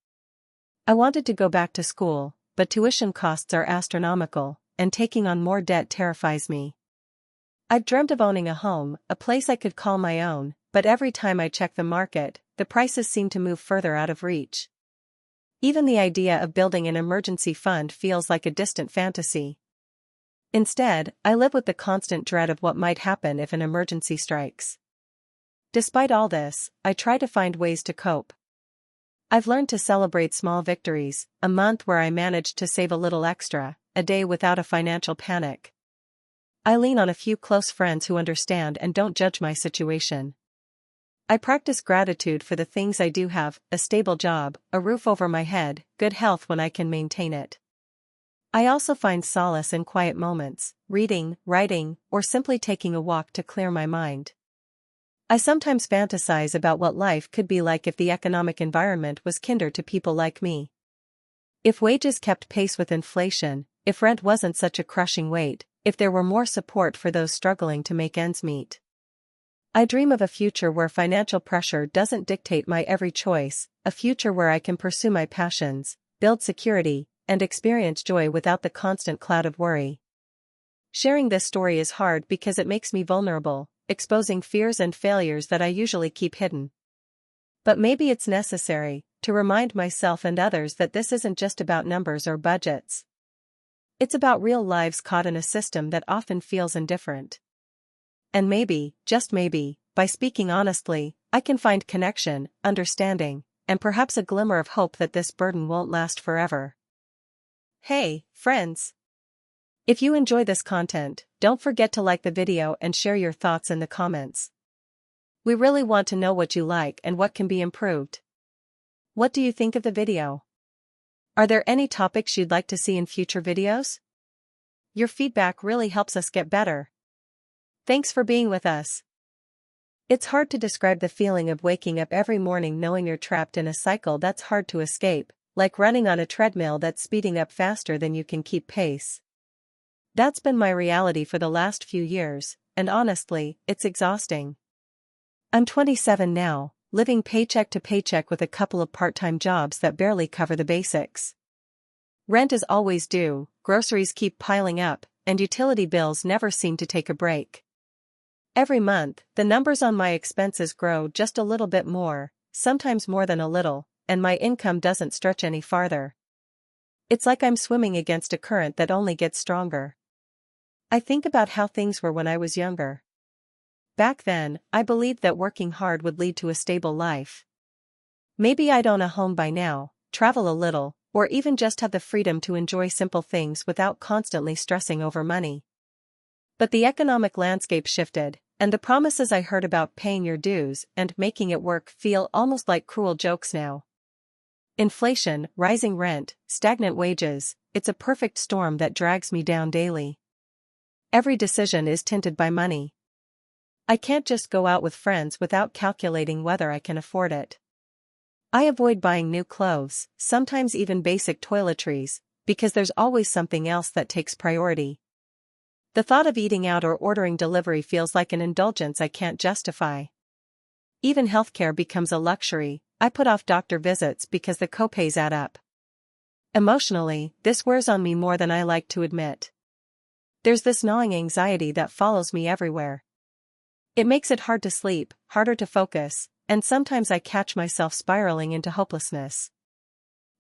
I wanted to go back to school, but tuition costs are astronomical, and taking on more debt terrifies me. I've dreamt of owning a home, a place I could call my own, but every time I check the market, the prices seem to move further out of reach. Even the idea of building an emergency fund feels like a distant fantasy. Instead, I live with the constant dread of what might happen if an emergency strikes. Despite all this, I try to find ways to cope. I've learned to celebrate small victories, a month where I managed to save a little extra, a day without a financial panic. I lean on a few close friends who understand and don't judge my situation. I practice gratitude for the things I do have, a stable job, a roof over my head, good health when I can maintain it. I also find solace in quiet moments, reading, writing, or simply taking a walk to clear my mind. I sometimes fantasize about what life could be like if the economic environment was kinder to people like me. If wages kept pace with inflation, if rent wasn't such a crushing weight, if there were more support for those struggling to make ends meet. I dream of a future where financial pressure doesn't dictate my every choice, a future where I can pursue my passions, build security, and experience joy without the constant cloud of worry. Sharing this story is hard because it makes me vulnerable, exposing fears and failures that I usually keep hidden. But maybe it's necessary, to remind myself and others that this isn't just about numbers or budgets. It's about real lives caught in a system that often feels indifferent. And maybe, just maybe, by speaking honestly, I can find connection, understanding, and perhaps a glimmer of hope that this burden won't last forever. Hey, friends! If you enjoy this content, don't forget to like the video and share your thoughts in the comments. We really want to know what you like and what can be improved. What do you think of the video? Are there any topics you'd like to see in future videos? Your feedback really helps us get better. Thanks for being with us. It's hard to describe the feeling of waking up every morning knowing you're trapped in a cycle that's hard to escape, like running on a treadmill that's speeding up faster than you can keep pace. That's been my reality for the last few years, and honestly, it's exhausting. I'm 27 now, living paycheck to paycheck with a couple of part-time jobs that barely cover the basics. Rent is always due, groceries keep piling up, and utility bills never seem to take a break. Every month, the numbers on my expenses grow just a little bit more, sometimes more than a little, and my income doesn't stretch any farther. It's like I'm swimming against a current that only gets stronger. I think about how things were when I was younger. Back then, I believed that working hard would lead to a stable life. Maybe I'd own a home by now, travel a little, or even just have the freedom to enjoy simple things without constantly stressing over money. But the economic landscape shifted, and the promises I heard about paying your dues and making it work feel almost like cruel jokes now. Inflation, rising rent, stagnant wages, it's a perfect storm that drags me down daily. Every decision is tinted by money. I can't just go out with friends without calculating whether I can afford it. I avoid buying new clothes, sometimes even basic toiletries, because there's always something else that takes priority. The thought of eating out or ordering delivery feels like an indulgence I can't justify. Even healthcare becomes a luxury. I put off doctor visits because the copays add up. Emotionally, this wears on me more than I like to admit. There's this gnawing anxiety that follows me everywhere. It makes it hard to sleep, harder to focus, and sometimes I catch myself spiraling into hopelessness.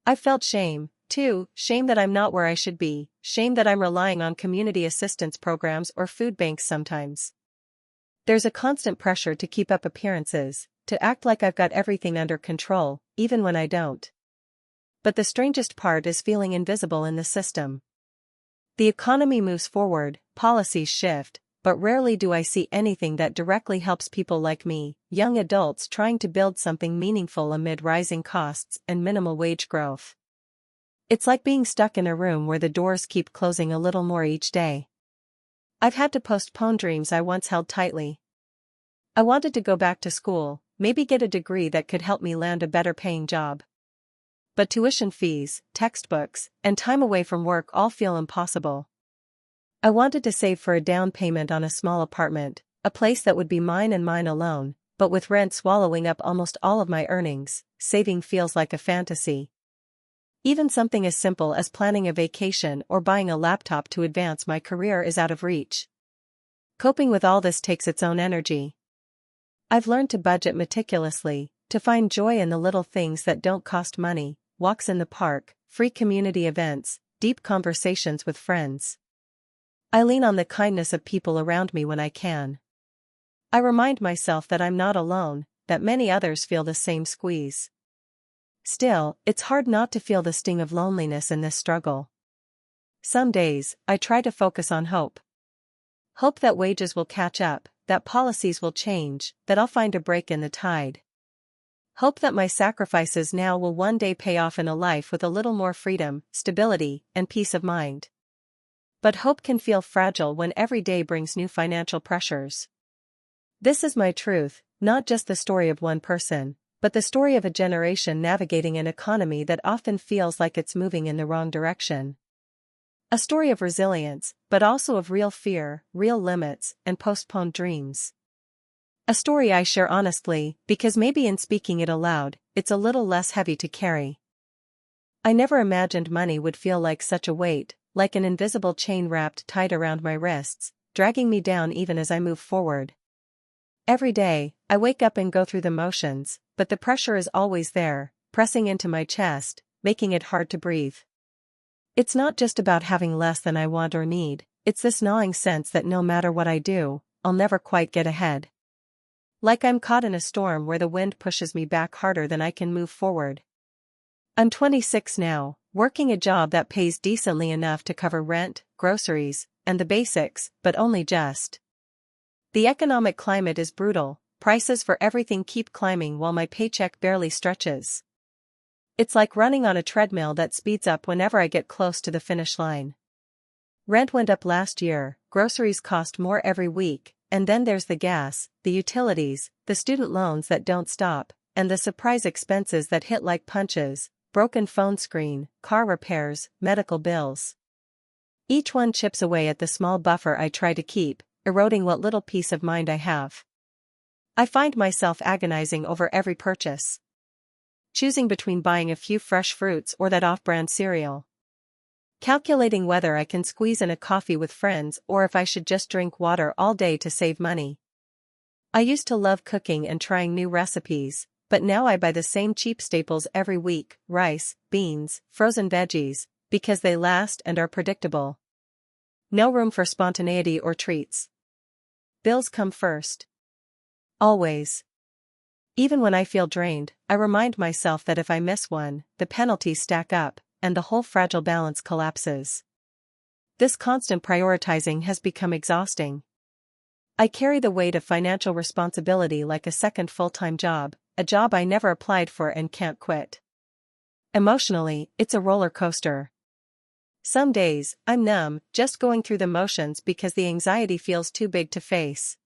I've felt shame, too, shame that I'm not where I should be, shame that I'm relying on community assistance programs or food banks sometimes. There's a constant pressure to keep up appearances, to act like I've got everything under control, even when I don't. But the strangest part is feeling invisible in the system. The economy moves forward, policies shift, but rarely do I see anything that directly helps people like me, young adults trying to build something meaningful amid rising costs and minimal wage growth. It's like being stuck in a room where the doors keep closing a little more each day. I've had to postpone dreams I once held tightly. I wanted to go back to school, maybe get a degree that could help me land a better paying job. but tuition fees, textbooks, and time away from work all feel impossible. I wanted to save for a down payment on a small apartment, a place that would be mine and mine alone, but with rent swallowing up almost all of my earnings, saving feels like a fantasy. Even something as simple as planning a vacation or buying a laptop to advance my career is out of reach. Coping with all this takes its own energy. I've learned to budget meticulously, to find joy in the little things that don't cost money, walks in the park, free community events, deep conversations with friends. I lean on the kindness of people around me when I can. I remind myself that I'm not alone, that many others feel the same squeeze. Still, it's hard not to feel the sting of loneliness in this struggle. Some days, I try to focus on hope. Hope that wages will catch up, that policies will change, that I'll find a break in the tide. Hope that my sacrifices now will one day pay off in a life with a little more freedom, stability, and peace of mind. But hope can feel fragile when every day brings new financial pressures. This is my truth, not just the story of one person, but the story of a generation navigating an economy that often feels like it's moving in the wrong direction. A story of resilience, but also of real fear, real limits, and postponed dreams. A story I share honestly, because maybe in speaking it aloud, it's a little less heavy to carry. I never imagined money would feel like such a weight, like an invisible chain wrapped tight around my wrists, dragging me down even as I move forward. Every day, I wake up and go through the motions, but the pressure is always there, pressing into my chest, making it hard to breathe. It's not just about having less than I want or need, it's this gnawing sense that no matter what I do, I'll never quite get ahead. Like I'm caught in a storm where the wind pushes me back harder than I can move forward. I'm 26 now, working a job that pays decently enough to cover rent, groceries, and the basics, but only just. The economic climate is brutal, prices for everything keep climbing while my paycheck barely stretches. It's like running on a treadmill that speeds up whenever I get close to the finish line. Rent went up last year, groceries cost more every week, and then there's the gas, the utilities, the student loans that don't stop, and the surprise expenses that hit like punches, broken phone screen, car repairs, medical bills. Each one chips away at the small buffer I try to keep, eroding what little peace of mind I have. I find myself agonizing over every purchase. Choosing between buying a few fresh fruits or that off-brand cereal. Calculating whether I can squeeze in a coffee with friends or if I should just drink water all day to save money. I used to love cooking and trying new recipes, but now I buy the same cheap staples every week, rice, beans, frozen veggies, because they last and are predictable. No room for spontaneity or treats. Bills come first. Always. Even when I feel drained, I remind myself that if I miss one, the penalties stack up, and the whole fragile balance collapses. This constant prioritizing has become exhausting. I carry the weight of financial responsibility like a second full-time job, a job I never applied for and can't quit. Emotionally, it's a roller coaster. Some days, I'm numb, just going through the motions because the anxiety feels too big to face.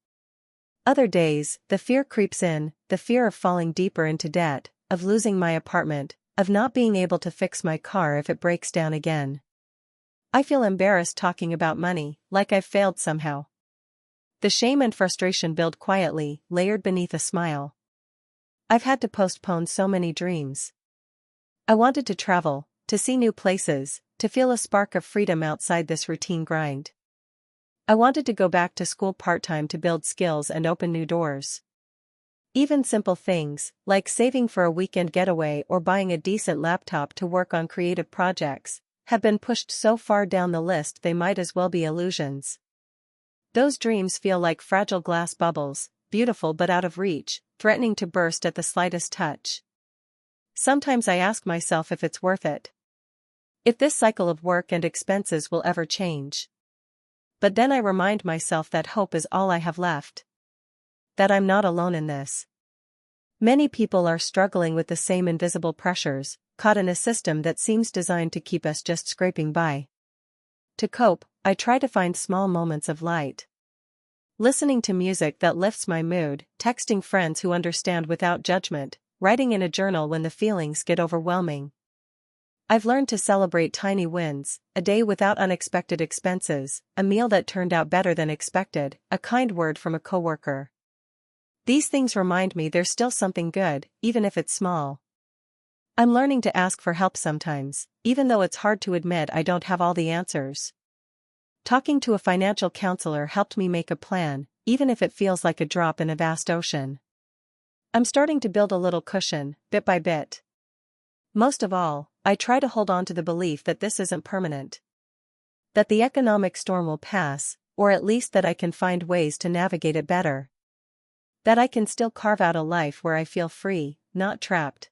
Other days, the fear creeps in, the fear of falling deeper into debt, of losing my apartment, of not being able to fix my car if it breaks down again. I feel embarrassed talking about money, like I've failed somehow. The shame and frustration build quietly, layered beneath a smile. I've had to postpone so many dreams. I wanted to travel, to see new places, to feel a spark of freedom outside this routine grind. I wanted to go back to school part-time to build skills and open new doors. Even simple things, like saving for a weekend getaway or buying a decent laptop to work on creative projects, have been pushed so far down the list they might as well be illusions. Those dreams feel like fragile glass bubbles, beautiful but out of reach, threatening to burst at the slightest touch. Sometimes I ask myself if it's worth it. If this cycle of work and expenses will ever change. But then I remind myself that hope is all I have left. That I'm not alone in this. Many people are struggling with the same invisible pressures, caught in a system that seems designed to keep us just scraping by. To cope, I try to find small moments of light. Listening to music that lifts my mood, texting friends who understand without judgment, writing in a journal when the feelings get overwhelming. I've learned to celebrate tiny wins, a day without unexpected expenses, a meal that turned out better than expected, a kind word from a coworker. These things remind me there's still something good, even if it's small. I'm learning to ask for help sometimes, even though it's hard to admit I don't have all the answers. Talking to a financial counselor helped me make a plan, even if it feels like a drop in a vast ocean. I'm starting to build a little cushion, bit by bit. Most of all, I try to hold on to the belief that this isn't permanent. That the economic storm will pass, or at least that I can find ways to navigate it better. That I can still carve out a life where I feel free, not trapped.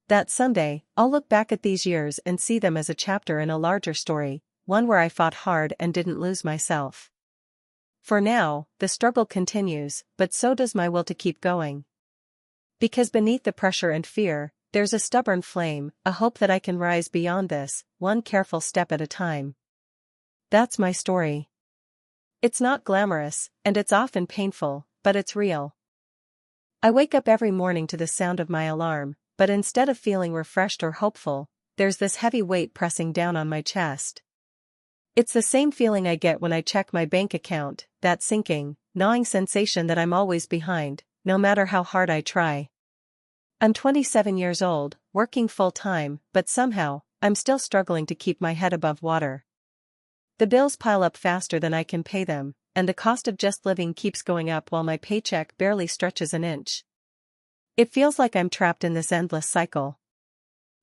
That someday, I'll look back at these years and see them as a chapter in a larger story, one where I fought hard and didn't lose myself. For now, the struggle continues, but so does my will to keep going. Because beneath the pressure and fear, there's a stubborn flame, a hope that I can rise beyond this, one careful step at a time. That's my story. It's not glamorous, and it's often painful, but it's real. I wake up every morning to the sound of my alarm, but instead of feeling refreshed or hopeful, there's this heavy weight pressing down on my chest. It's the same feeling I get when I check my bank account, that sinking, gnawing sensation that I'm always behind, no matter how hard I try. I'm 27 years old, working full-time, but somehow, I'm still struggling to keep my head above water. The bills pile up faster than I can pay them, and the cost of just living keeps going up while my paycheck barely stretches an inch. It feels like I'm trapped in this endless cycle.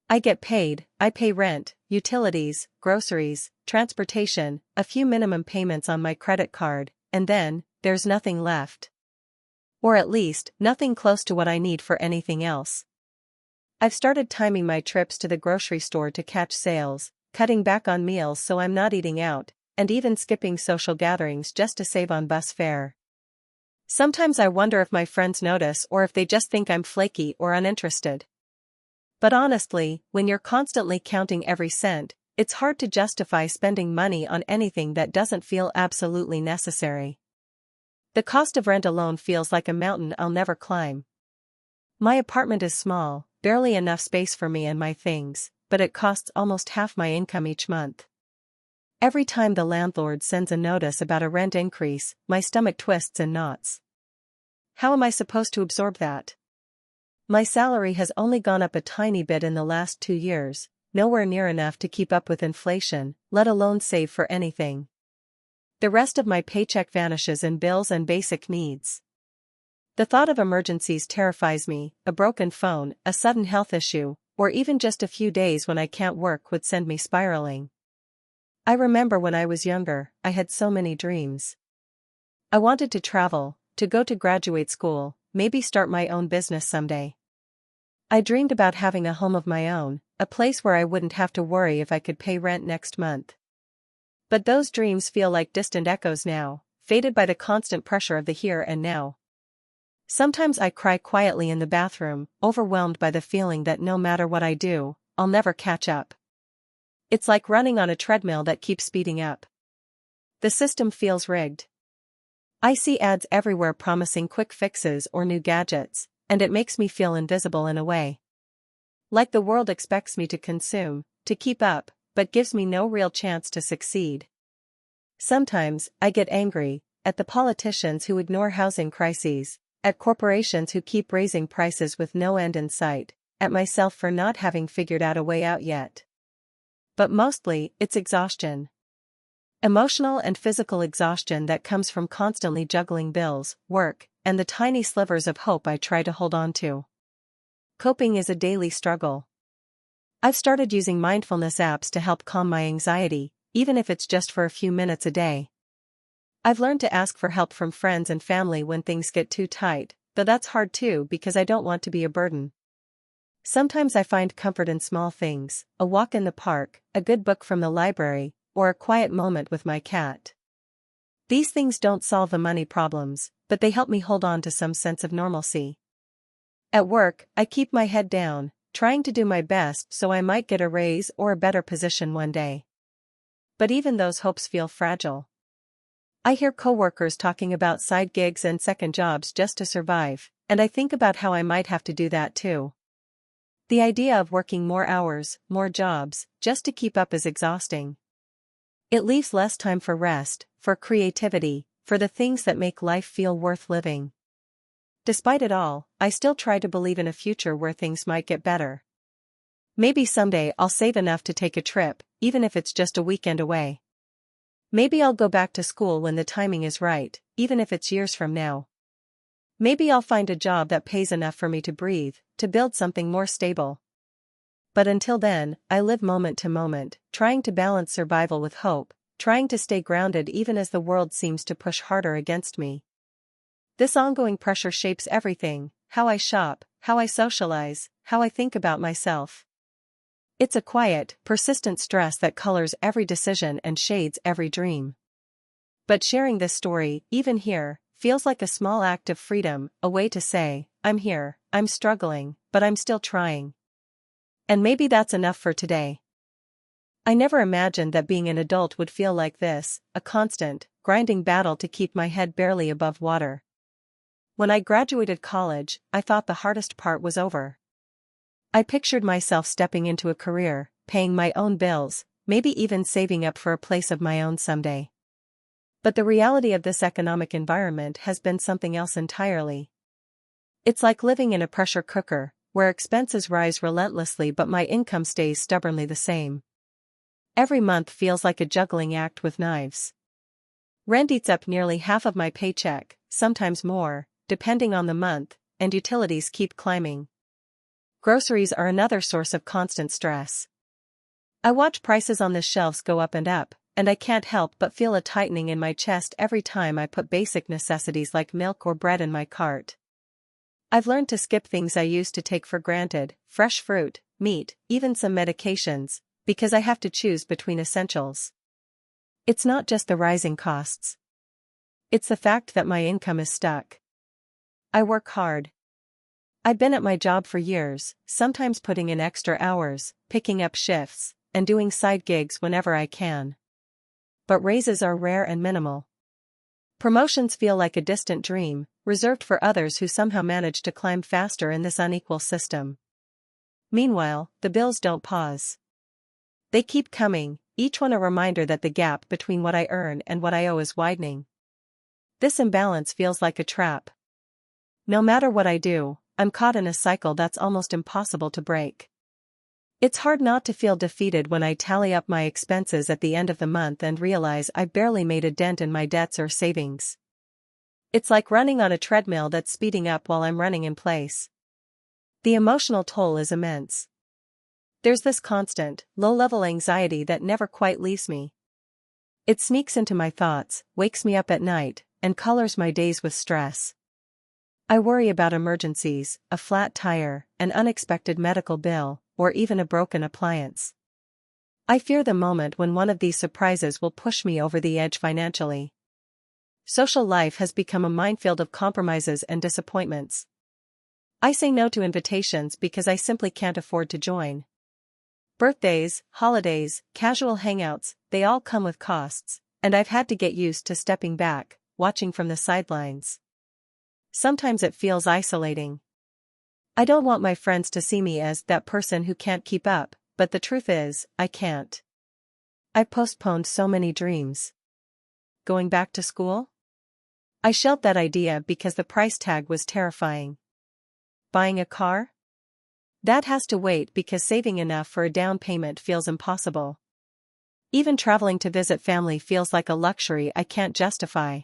I get paid, I pay rent, utilities, groceries, transportation, a few minimum payments on my credit card, and then, there's nothing left. Or at least, nothing close to what I need for anything else. I've started timing my trips to the grocery store to catch sales, cutting back on meals so I'm not eating out, and even skipping social gatherings just to save on bus fare. Sometimes I wonder if my friends notice or if they just think I'm flaky or uninterested. But honestly, when you're constantly counting every cent, it's hard to justify spending money on anything that doesn't feel absolutely necessary. The cost of rent alone feels like a mountain I'll never climb. My apartment is small, barely enough space for me and my things, but it costs almost half my income each month. Every time the landlord sends a notice about a rent increase, my stomach twists in knots. How am I supposed to absorb that? My salary has only gone up a tiny bit in the last 2 years, nowhere near enough to keep up with inflation, let alone save for anything. The rest of my paycheck vanishes in bills and basic needs. The thought of emergencies terrifies me, a broken phone, a sudden health issue, or even just a few days when I can't work would send me spiraling. I remember when I was younger, I had so many dreams. I wanted to travel, to go to graduate school, maybe start my own business someday. I dreamed about having a home of my own, a place where I wouldn't have to worry if I could pay rent next month. But those dreams feel like distant echoes now, faded by the constant pressure of the here and now. Sometimes I cry quietly in the bathroom, overwhelmed by the feeling that no matter what I do, I'll never catch up. It's like running on a treadmill that keeps speeding up. The system feels rigged. I see ads everywhere promising quick fixes or new gadgets, and it makes me feel invisible in a way. Like the world expects me to consume, to keep up, but gives me no real chance to succeed. Sometimes, I get angry, at the politicians who ignore housing crises, at corporations who keep raising prices with no end in sight, at myself for not having figured out a way out yet. But mostly, it's exhaustion. Emotional and physical exhaustion that comes from constantly juggling bills, work, and the tiny slivers of hope I try to hold on to. Coping is a daily struggle. I've started using mindfulness apps to help calm my anxiety, even if it's just for a few minutes a day. I've learned to ask for help from friends and family when things get too tight, though that's hard too because I don't want to be a burden. Sometimes I find comfort in small things, a walk in the park, a good book from the library, or a quiet moment with my cat. These things don't solve the money problems, but they help me hold on to some sense of normalcy. At work, I keep my head down, trying to do my best so I might get a raise or a better position one day. But even those hopes feel fragile. I hear coworkers talking about side gigs and second jobs just to survive, and I think about how I might have to do that too. The idea of working more hours, more jobs, just to keep up is exhausting. It leaves less time for rest, for creativity, for the things that make life feel worth living. Despite it all, I still try to believe in a future where things might get better. Maybe someday I'll save enough to take a trip, even if it's just a weekend away. Maybe I'll go back to school when the timing is right, even if it's years from now. Maybe I'll find a job that pays enough for me to breathe, to build something more stable. But until then, I live moment to moment, trying to balance survival with hope, trying to stay grounded even as the world seems to push harder against me. This ongoing pressure shapes everything: how I shop, how I socialize, how I think about myself. It's a quiet, persistent stress that colors every decision and shades every dream. But sharing this story, even here, feels like a small act of freedom, a way to say, I'm here, I'm struggling, but I'm still trying. And maybe that's enough for today. I never imagined that being an adult would feel like this, a constant, grinding battle to keep my head barely above water. When I graduated college, I thought the hardest part was over. I pictured myself stepping into a career, paying my own bills, maybe even saving up for a place of my own someday. But the reality of this economic environment has been something else entirely. It's like living in a pressure cooker, where expenses rise relentlessly but my income stays stubbornly the same. Every month feels like a juggling act with knives. Rent eats up nearly half of my paycheck, sometimes more, depending on the month, and utilities keep climbing. Groceries are another source of constant stress. I watch prices on the shelves go up, and I can't help but feel a tightening in my chest every time I put basic necessities like milk or bread in my cart. I've learned to skip things I used to take for granted: fresh fruit, meat, even some medications, because I have to choose between essentials. It's not just the rising costs. It's the fact that my income is stuck. I work hard. I've been at my job for years, sometimes putting in extra hours, picking up shifts, and doing side gigs whenever I can. But raises are rare and minimal. Promotions feel like a distant dream, reserved for others who somehow manage to climb faster in this unequal system. Meanwhile, the bills don't pause. They keep coming, each one a reminder that the gap between what I earn and what I owe is widening. This imbalance feels like a trap. No matter what I do, I'm caught in a cycle that's almost impossible to break. It's hard not to feel defeated when I tally up my expenses at the end of the month and realize I barely made a dent in my debts or savings. It's like running on a treadmill that's speeding up while I'm running in place. The emotional toll is immense. There's this constant, low-level anxiety that never quite leaves me. It sneaks into my thoughts, wakes me up at night, and colors my days with stress. I worry about emergencies, a flat tire, an unexpected medical bill, or even a broken appliance. I fear the moment when one of these surprises will push me over the edge financially. Social life has become a minefield of compromises and disappointments. I say no to invitations because I simply can't afford to join. Birthdays, holidays, casual hangouts, they all come with costs, and I've had to get used to stepping back, watching from the sidelines. Sometimes it feels isolating. I don't want my friends to see me as that person who can't keep up, but the truth is, I can't. I've postponed so many dreams. Going back to school? I shelved that idea because the price tag was terrifying. Buying a car? That has to wait because saving enough for a down payment feels impossible. Even traveling to visit family feels like a luxury I can't justify.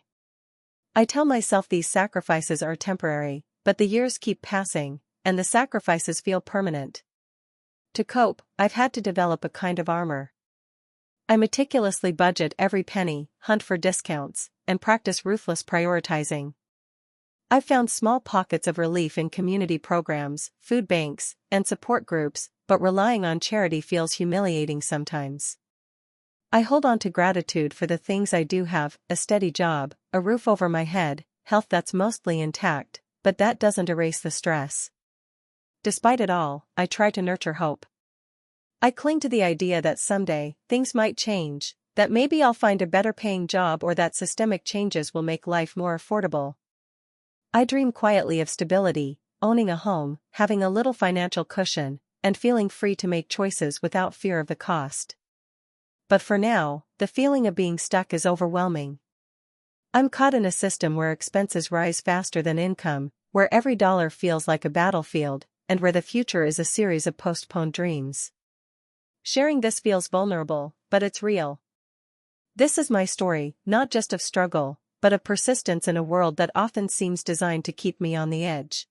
I tell myself these sacrifices are temporary, but the years keep passing, and the sacrifices feel permanent. To cope, I've had to develop a kind of armor. I meticulously budget every penny, hunt for discounts, and practice ruthless prioritizing. I've found small pockets of relief in community programs, food banks, and support groups, but relying on charity feels humiliating sometimes. I hold on to gratitude for the things I do have: a steady job, a roof over my head, health that's mostly intact, but that doesn't erase the stress. Despite it all, I try to nurture hope. I cling to the idea that someday, things might change, that maybe I'll find a better paying job or that systemic changes will make life more affordable. I dream quietly of stability, owning a home, having a little financial cushion, and feeling free to make choices without fear of the cost. But for now, the feeling of being stuck is overwhelming. I'm caught in a system where expenses rise faster than income, where every dollar feels like a battlefield, and where the future is a series of postponed dreams. Sharing this feels vulnerable, but it's real. This is my story, not just of struggle, but of persistence in a world that often seems designed to keep me on the edge.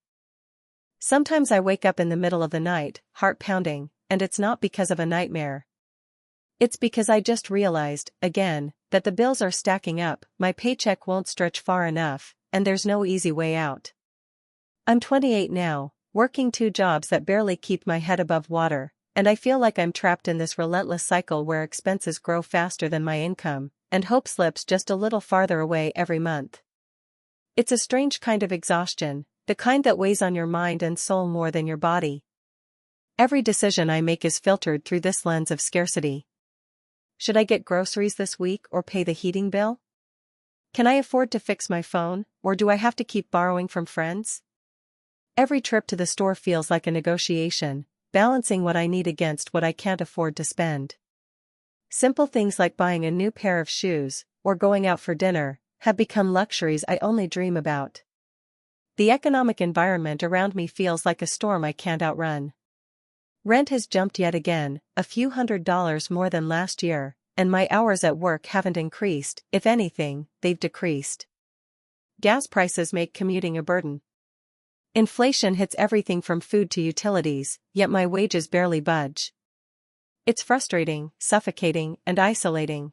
Sometimes I wake up in the middle of the night, heart pounding, and it's not because of a nightmare. It's because I just realized, again, that the bills are stacking up, my paycheck won't stretch far enough, and there's no easy way out. I'm 28 now, working 2 jobs that barely keep my head above water, and I feel like I'm trapped in this relentless cycle where expenses grow faster than my income, and hope slips just a little farther away every month. It's a strange kind of exhaustion, the kind that weighs on your mind and soul more than your body. Every decision I make is filtered through this lens of scarcity. Should I get groceries this week or pay the heating bill? Can I afford to fix my phone, or do I have to keep borrowing from friends? Every trip to the store feels like a negotiation, balancing what I need against what I can't afford to spend. Simple things like buying a new pair of shoes, or going out for dinner, have become luxuries I only dream about. The economic environment around me feels like a storm I can't outrun. Rent has jumped yet again, a few $100s more than last year, and my hours at work haven't increased, if anything, they've decreased. Gas prices make commuting a burden. Inflation hits everything from food to utilities, yet my wages barely budge. It's frustrating, suffocating, and isolating.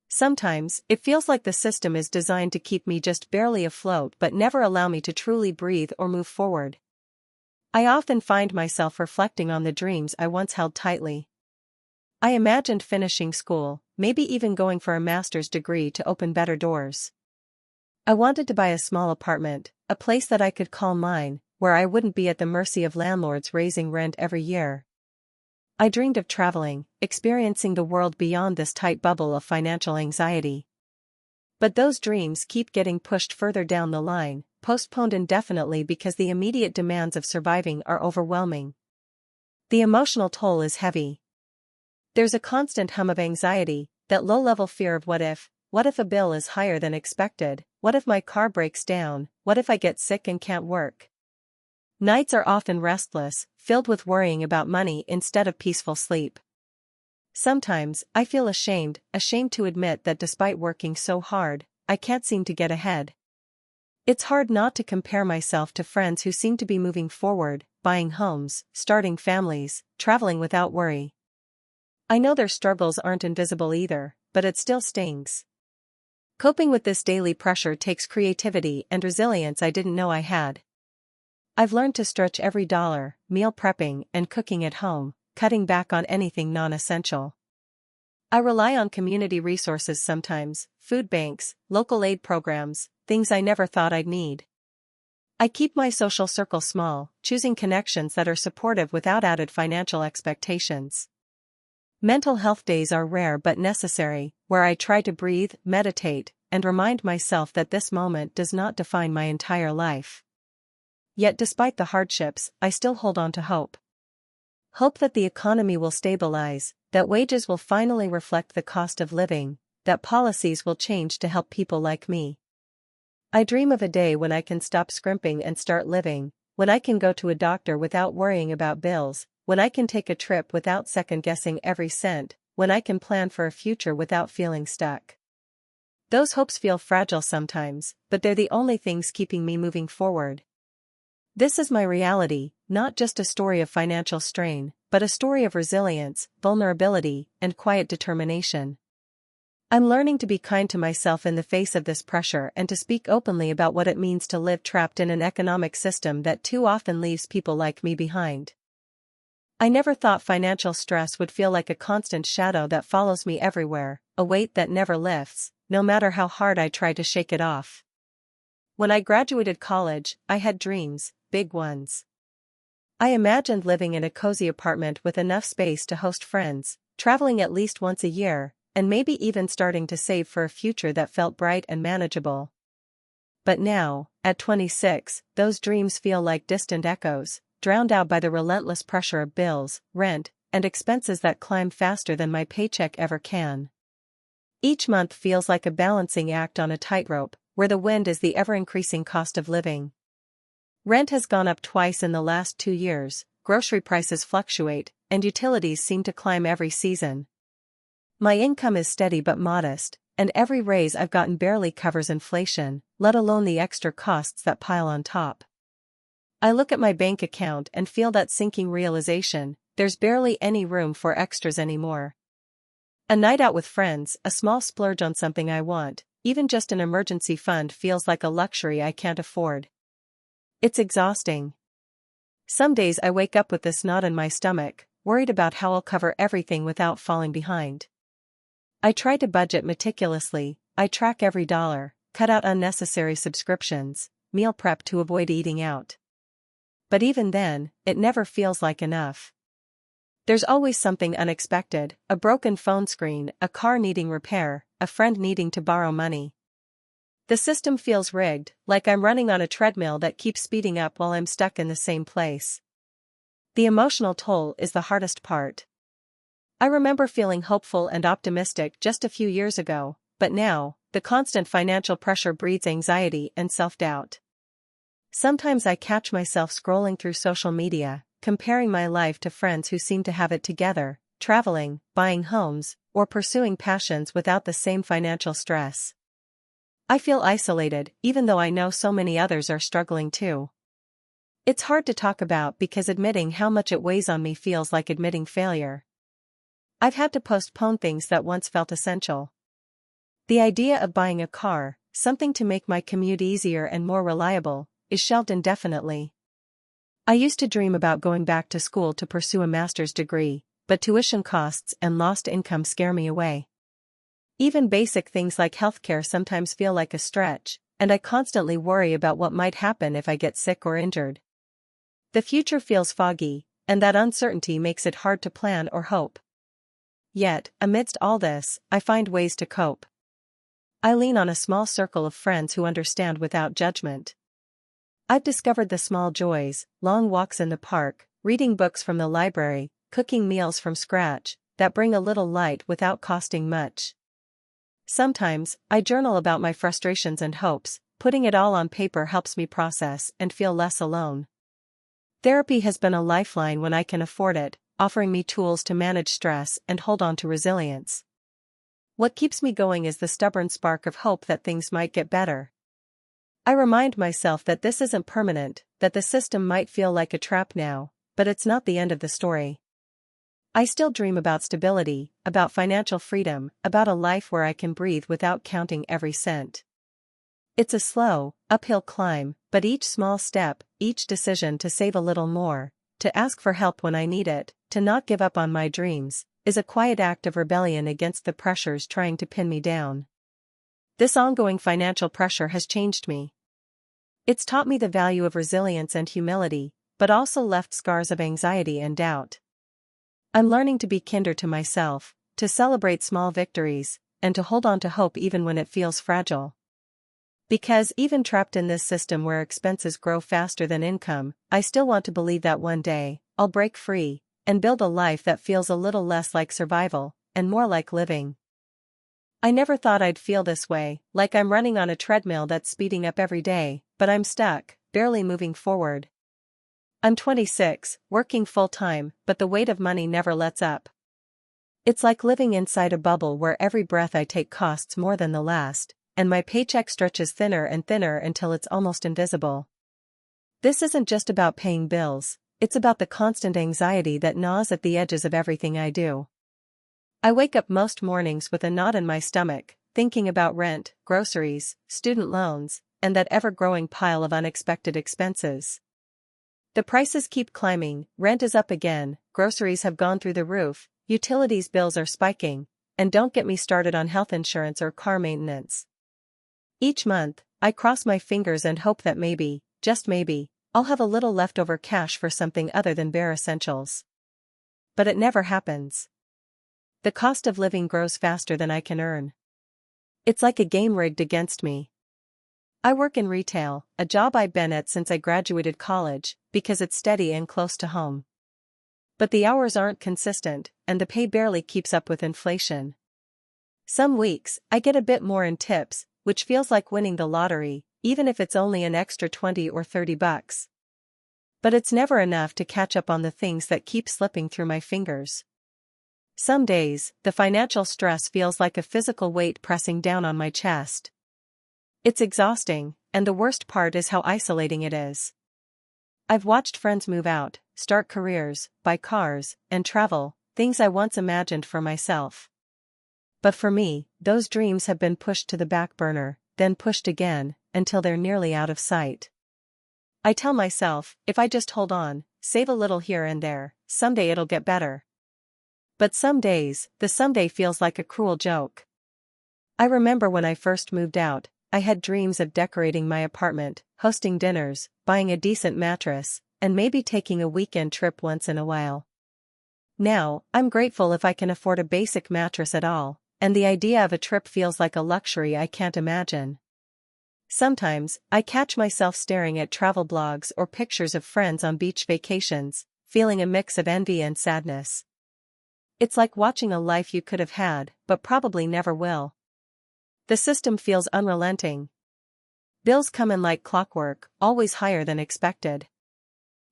Sometimes, it feels like the system is designed to keep me just barely afloat but never allow me to truly breathe or move forward. I often find myself reflecting on the dreams I once held tightly. I imagined finishing school, maybe even going for a master's degree to open better doors. I wanted to buy a small apartment, a place that I could call mine, where I wouldn't be at the mercy of landlords raising rent every year. I dreamed of traveling, experiencing the world beyond this tight bubble of financial anxiety. But those dreams keep getting pushed further down the line, postponed indefinitely because the immediate demands of surviving are overwhelming. The emotional toll is heavy. There's a constant hum of anxiety, that low-level fear of what if a bill is higher than expected, what if my car breaks down, what if I get sick and can't work? Nights are often restless, filled with worrying about money instead of peaceful sleep. Sometimes, I feel ashamed to admit that despite working so hard, I can't seem to get ahead. It's hard not to compare myself to friends who seem to be moving forward, buying homes, starting families, traveling without worry. I know their struggles aren't invisible either, but it still stings. Coping with this daily pressure takes creativity and resilience I didn't know I had. I've learned to stretch every dollar, meal prepping and cooking at home, cutting back on anything non-essential. I rely on community resources sometimes, food banks, local aid programs, things I never thought I'd need. I keep my social circle small, choosing connections that are supportive without added financial expectations. Mental health days are rare but necessary, where I try to breathe, meditate, and remind myself that this moment does not define my entire life. Yet despite the hardships, I still hold on to hope. Hope that the economy will stabilize, that wages will finally reflect the cost of living, that policies will change to help people like me. I dream of a day when I can stop scrimping and start living, when I can go to a doctor without worrying about bills, when I can take a trip without second-guessing every cent, when I can plan for a future without feeling stuck. Those hopes feel fragile sometimes, but they're the only things keeping me moving forward. This is my reality, not just a story of financial strain, but a story of resilience, vulnerability, and quiet determination. I'm learning to be kind to myself in the face of this pressure and to speak openly about what it means to live trapped in an economic system that too often leaves people like me behind. I never thought financial stress would feel like a constant shadow that follows me everywhere, a weight that never lifts, no matter how hard I try to shake it off. When I graduated college, I had dreams, big ones. I imagined living in a cozy apartment with enough space to host friends, traveling at least once a year, and maybe even starting to save for a future that felt bright and manageable. But now, at 26, those dreams feel like distant echoes, drowned out by the relentless pressure of bills, rent, and expenses that climb faster than my paycheck ever can. Each month feels like a balancing act on a tightrope, where the wind is the ever-increasing cost of living. Rent has gone up twice in the last 2 years, grocery prices fluctuate, and utilities seem to climb every season. My income is steady but modest, and every raise I've gotten barely covers inflation, let alone the extra costs that pile on top. I look at my bank account and feel that sinking realization: there's barely any room for extras anymore. A night out with friends, a small splurge on something I want, even just an emergency fund feels like a luxury I can't afford. It's exhausting. Some days I wake up with this knot in my stomach, worried about how I'll cover everything without falling behind. I try to budget meticulously, I track every dollar, cut out unnecessary subscriptions, meal prep to avoid eating out. But even then, it never feels like enough. There's always something unexpected: a broken phone screen, a car needing repair, a friend needing to borrow money. The system feels rigged, like I'm running on a treadmill that keeps speeding up while I'm stuck in the same place. The emotional toll is the hardest part. I remember feeling hopeful and optimistic just a few years ago, but now, the constant financial pressure breeds anxiety and self-doubt. Sometimes I catch myself scrolling through social media, comparing my life to friends who seem to have it together, traveling, buying homes, or pursuing passions without the same financial stress. I feel isolated, even though I know so many others are struggling too. It's hard to talk about because admitting how much it weighs on me feels like admitting failure. I've had to postpone things that once felt essential. The idea of buying a car, something to make my commute easier and more reliable, is shelved indefinitely. I used to dream about going back to school to pursue a master's degree, but tuition costs and lost income scare me away. Even basic things like healthcare sometimes feel like a stretch, and I constantly worry about what might happen if I get sick or injured. The future feels foggy, and that uncertainty makes it hard to plan or hope. Yet, amidst all this, I find ways to cope. I lean on a small circle of friends who understand without judgment. I've discovered the small joys: long walks in the park, reading books from the library, cooking meals from scratch, that bring a little light without costing much. Sometimes, I journal about my frustrations and hopes. Putting it all on paper helps me process and feel less alone. Therapy has been a lifeline when I can afford it, offering me tools to manage stress and hold on to resilience. What keeps me going is the stubborn spark of hope that things might get better. I remind myself that this isn't permanent, that the system might feel like a trap now, but it's not the end of the story. I still dream about stability, about financial freedom, about a life where I can breathe without counting every cent. It's a slow, uphill climb, but each small step, each decision to save a little more, to ask for help when I need it, to not give up on my dreams, is a quiet act of rebellion against the pressures trying to pin me down. This ongoing financial pressure has changed me. It's taught me the value of resilience and humility, but also left scars of anxiety and doubt. I'm learning to be kinder to myself, to celebrate small victories, and to hold on to hope even when it feels fragile. Because even trapped in this system where expenses grow faster than income, I still want to believe that one day, I'll break free, and build a life that feels a little less like survival, and more like living. I never thought I'd feel this way, like I'm running on a treadmill that's speeding up every day, but I'm stuck, barely moving forward. I'm 26, working full-time, but the weight of money never lets up. It's like living inside a bubble where every breath I take costs more than the last, and my paycheck stretches thinner and thinner until it's almost invisible. This isn't just about paying bills, it's about the constant anxiety that gnaws at the edges of everything I do. I wake up most mornings with a knot in my stomach, thinking about rent, groceries, student loans, and that ever-growing pile of unexpected expenses. The prices keep climbing, rent is up again, groceries have gone through the roof, utilities bills are spiking, and don't get me started on health insurance or car maintenance. Each month, I cross my fingers and hope that maybe, just maybe, I'll have a little leftover cash for something other than bare essentials. But it never happens. The cost of living grows faster than I can earn. It's like a game rigged against me. I work in retail, a job I've been at since I graduated college, because it's steady and close to home. But the hours aren't consistent, and the pay barely keeps up with inflation. Some weeks, I get a bit more in tips, which feels like winning the lottery, even if it's only an extra 20 or 30 bucks. But it's never enough to catch up on the things that keep slipping through my fingers. Some days, the financial stress feels like a physical weight pressing down on my chest. It's exhausting, and the worst part is how isolating it is. I've watched friends move out, start careers, buy cars, and travel, things I once imagined for myself. But for me, those dreams have been pushed to the back burner, then pushed again, until they're nearly out of sight. I tell myself, if I just hold on, save a little here and there, someday it'll get better. But some days, the someday feels like a cruel joke. I remember when I first moved out, I had dreams of decorating my apartment, hosting dinners, buying a decent mattress, and maybe taking a weekend trip once in a while. Now, I'm grateful if I can afford a basic mattress at all, and the idea of a trip feels like a luxury I can't imagine. Sometimes, I catch myself staring at travel blogs or pictures of friends on beach vacations, feeling a mix of envy and sadness. It's like watching a life you could have had, but probably never will. The system feels unrelenting. Bills come in like clockwork, always higher than expected.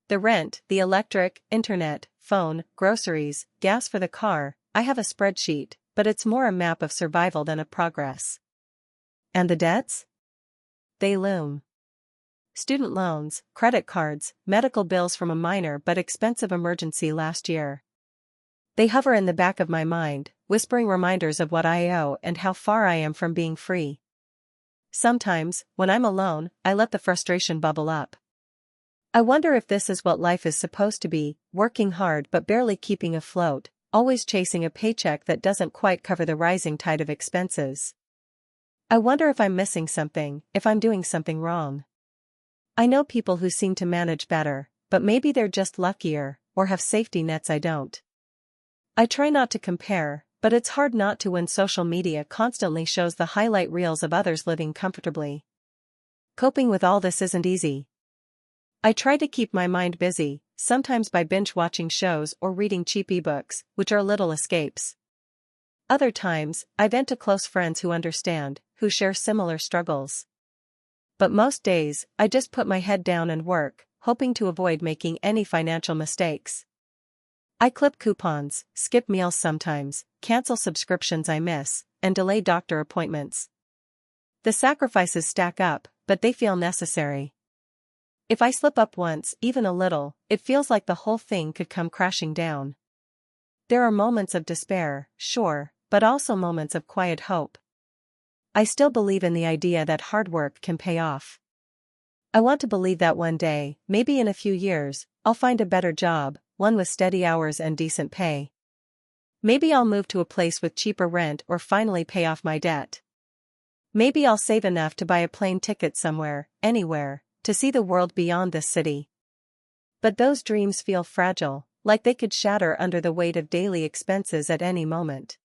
The rent, the electric, internet, phone, groceries, gas for the car, I have a spreadsheet, but it's more a map of survival than of progress. And the debts? They loom. Student loans, credit cards, medical bills from a minor but expensive emergency last year. They hover in the back of my mind, whispering reminders of what I owe and how far I am from being free. Sometimes, when I'm alone, I let the frustration bubble up. I wonder if this is what life is supposed to be, working hard but barely keeping afloat, always chasing a paycheck that doesn't quite cover the rising tide of expenses. I wonder if I'm missing something, if I'm doing something wrong. I know people who seem to manage better, but maybe they're just luckier, or have safety nets I don't. I try not to compare, but it's hard not to when social media constantly shows the highlight reels of others living comfortably. Coping with all this isn't easy. I try to keep my mind busy, sometimes by binge-watching shows or reading cheap ebooks, which are little escapes. Other times, I vent to close friends who understand, who share similar struggles. But most days, I just put my head down and work, hoping to avoid making any financial mistakes. I clip coupons, skip meals sometimes, cancel subscriptions I miss, and delay doctor appointments. The sacrifices stack up, but they feel necessary. If I slip up once, even a little, it feels like the whole thing could come crashing down. There are moments of despair, sure, but also moments of quiet hope. I still believe in the idea that hard work can pay off. I want to believe that one day, maybe in a few years, I'll find a better job, one with steady hours and decent pay. Maybe I'll move to a place with cheaper rent or finally pay off my debt. Maybe I'll save enough to buy a plane ticket somewhere, anywhere, to see the world beyond this city. But those dreams feel fragile, like they could shatter under the weight of daily expenses at any moment.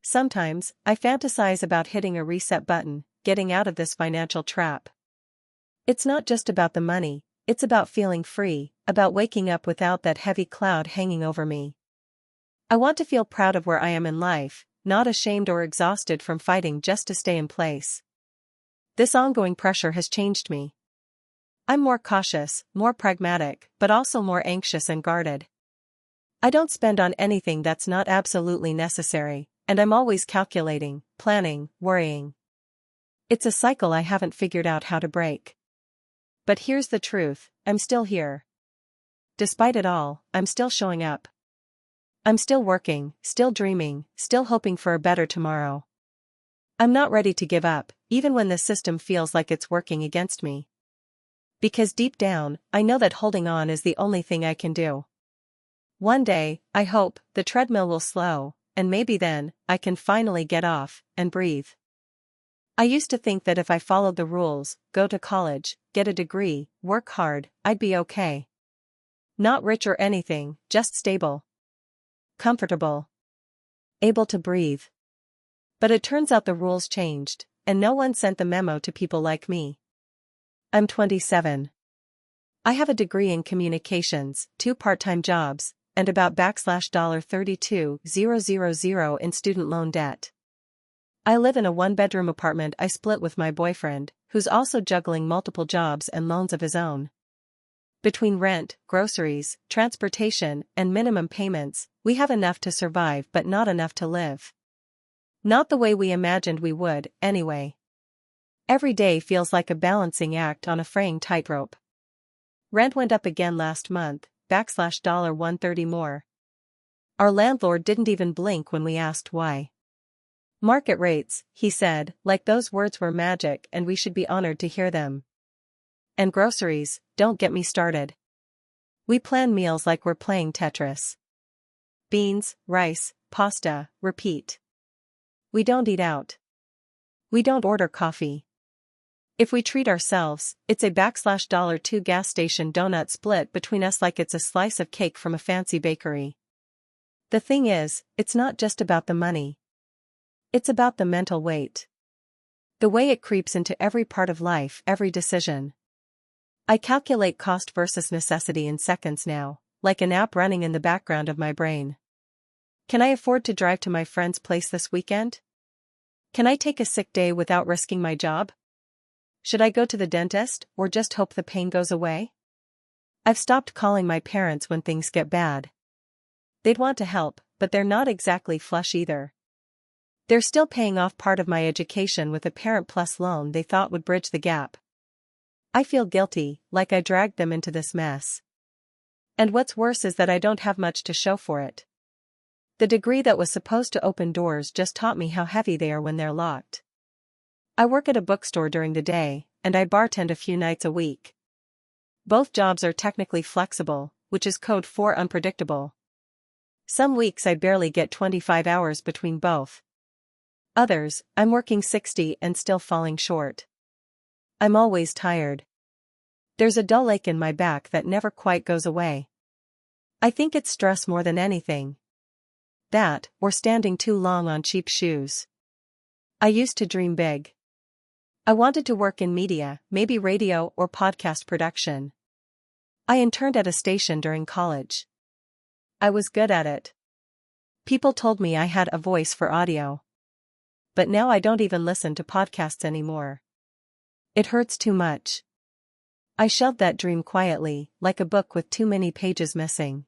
Sometimes, I fantasize about hitting a reset button, getting out of this financial trap. It's not just about the money, it's about feeling free, about waking up without that heavy cloud hanging over me. I want to feel proud of where I am in life, not ashamed or exhausted from fighting just to stay in place. This ongoing pressure has changed me. I'm more cautious, more pragmatic, but also more anxious and guarded. I don't spend on anything that's not absolutely necessary, and I'm always calculating, planning, worrying. It's a cycle I haven't figured out how to break. But here's the truth, I'm still here. Despite it all, I'm still showing up. I'm still working, still dreaming, still hoping for a better tomorrow. I'm not ready to give up, even when the system feels like it's working against me. Because deep down, I know that holding on is the only thing I can do. One day, I hope, the treadmill will slow, and maybe then, I can finally get off, and breathe. I used to think that if I followed the rules, go to college, get a degree, work hard, I'd be okay. Not rich or anything, just stable. Comfortable. Able to breathe. But it turns out the rules changed, and no one sent the memo to people like me. I'm 27. I have a degree in communications, 2 part-time jobs, and about $32,000 in student loan debt. I live in a 1-bedroom apartment I split with my boyfriend, who's also juggling multiple jobs and loans of his own. Between rent, groceries, transportation, and minimum payments, we have enough to survive but not enough to live. Not the way we imagined we would, anyway. Every day feels like a balancing act on a fraying tightrope. Rent went up again last month, $130 more. Our landlord didn't even blink when we asked why. Market rates, he said, like those words were magic and we should be honored to hear them. And groceries, don't get me started. We plan meals like we're playing Tetris. Beans, rice, pasta, repeat. We don't eat out. We don't order coffee. If we treat ourselves, it's a $2 gas station donut split between us like it's a slice of cake from a fancy bakery. The thing is, it's not just about the money. It's about the mental weight. The way it creeps into every part of life, every decision. I calculate cost versus necessity in seconds now, like an app running in the background of my brain. Can I afford to drive to my friend's place this weekend? Can I take a sick day without risking my job? Should I go to the dentist, or just hope the pain goes away? I've stopped calling my parents when things get bad. They'd want to help, but they're not exactly flush either. They're still paying off part of my education with a Parent Plus loan they thought would bridge the gap. I feel guilty, like I dragged them into this mess. And what's worse is that I don't have much to show for it. The degree that was supposed to open doors just taught me how heavy they are when they're locked. I work at a bookstore during the day, and I bartend a few nights a week. Both jobs are technically flexible, which is code for unpredictable. Some weeks I barely get 25 hours between both. Others, I'm working 60 and still falling short. I'm always tired. There's a dull ache in my back that never quite goes away. I think it's stress more than anything. That, or standing too long on cheap shoes. I used to dream big. I wanted to work in media, maybe radio or podcast production. I interned at a station during college. I was good at it. People told me I had a voice for audio. But now I don't even listen to podcasts anymore. It hurts too much. I shelved that dream quietly, like a book with too many pages missing.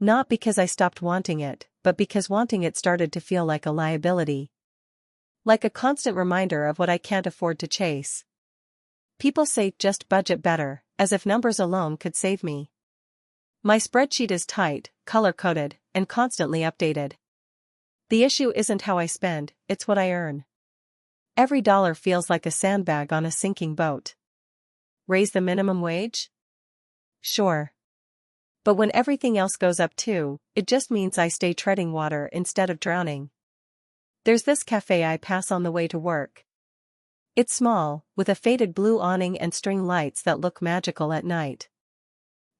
Not because I stopped wanting it, but because wanting it started to feel like a liability. Like a constant reminder of what I can't afford to chase. People say just budget better, as if numbers alone could save me. My spreadsheet is tight, color-coded, and constantly updated. The issue isn't how I spend, it's what I earn. Every dollar feels like a sandbag on a sinking boat. Raise the minimum wage? Sure. But when everything else goes up too, it just means I stay treading water instead of drowning. There's this cafe I pass on the way to work. It's small, with a faded blue awning and string lights that look magical at night.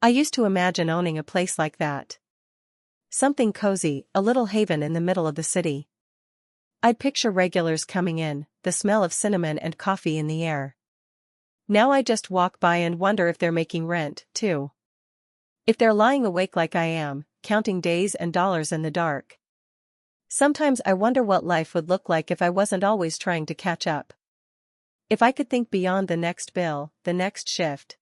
I used to imagine owning a place like that. Something cozy, a little haven in the middle of the city. I'd picture regulars coming in, the smell of cinnamon and coffee in the air. Now I just walk by and wonder if they're making rent, too. If they're lying awake like I am, counting days and dollars in the dark. Sometimes I wonder what life would look like if I wasn't always trying to catch up. If I could think beyond the next bill, the next shift.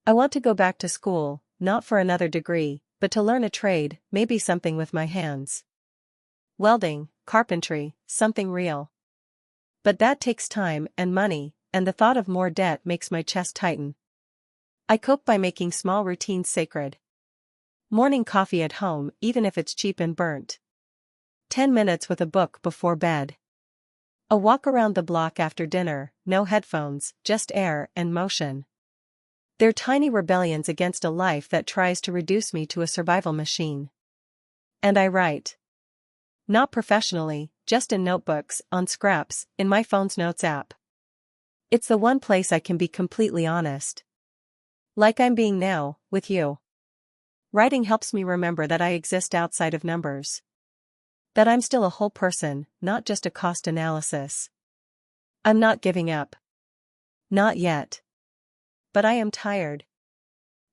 I want to go back to school, not for another degree, but to learn a trade, maybe something with my hands. Welding, carpentry, something real. But that takes time and money, and the thought of more debt makes my chest tighten. I cope by making small routines sacred. Morning coffee at home, even if it's cheap and burnt. 10 minutes with a book before bed. A walk around the block after dinner, no headphones, just air and motion. They're tiny rebellions against a life that tries to reduce me to a survival machine. And I write. Not professionally, just in notebooks, on scraps, in my phone's notes app. It's the one place I can be completely honest. Like I'm being now, with you. Writing helps me remember that I exist outside of numbers. That I'm still a whole person, not just a cost analysis. I'm not giving up. Not yet. But I am tired.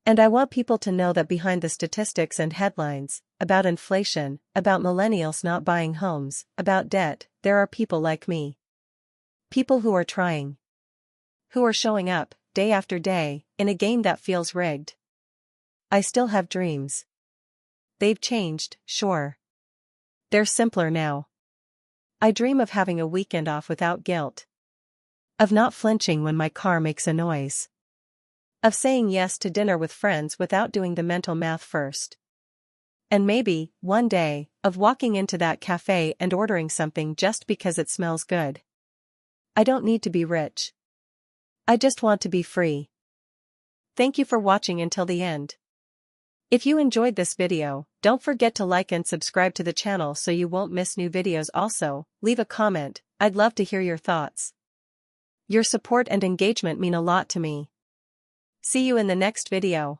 And I want people to know that behind the statistics and headlines, about inflation, about millennials not buying homes, about debt, there are people like me. People who are trying. Who are showing up, day after day, in a game that feels rigged. I still have dreams. They've changed, sure. They're simpler now. I dream of having a weekend off without guilt. Of not flinching when my car makes a noise. Of saying yes to dinner with friends without doing the mental math first. And maybe, one day, of walking into that cafe and ordering something just because it smells good. I don't need to be rich. I just want to be free. Thank you for watching until the end. If you enjoyed this video, don't forget to like and subscribe to the channel so you won't miss new videos. Also, leave a comment, I'd love to hear your thoughts. Your support and engagement mean a lot to me. See you in the next video.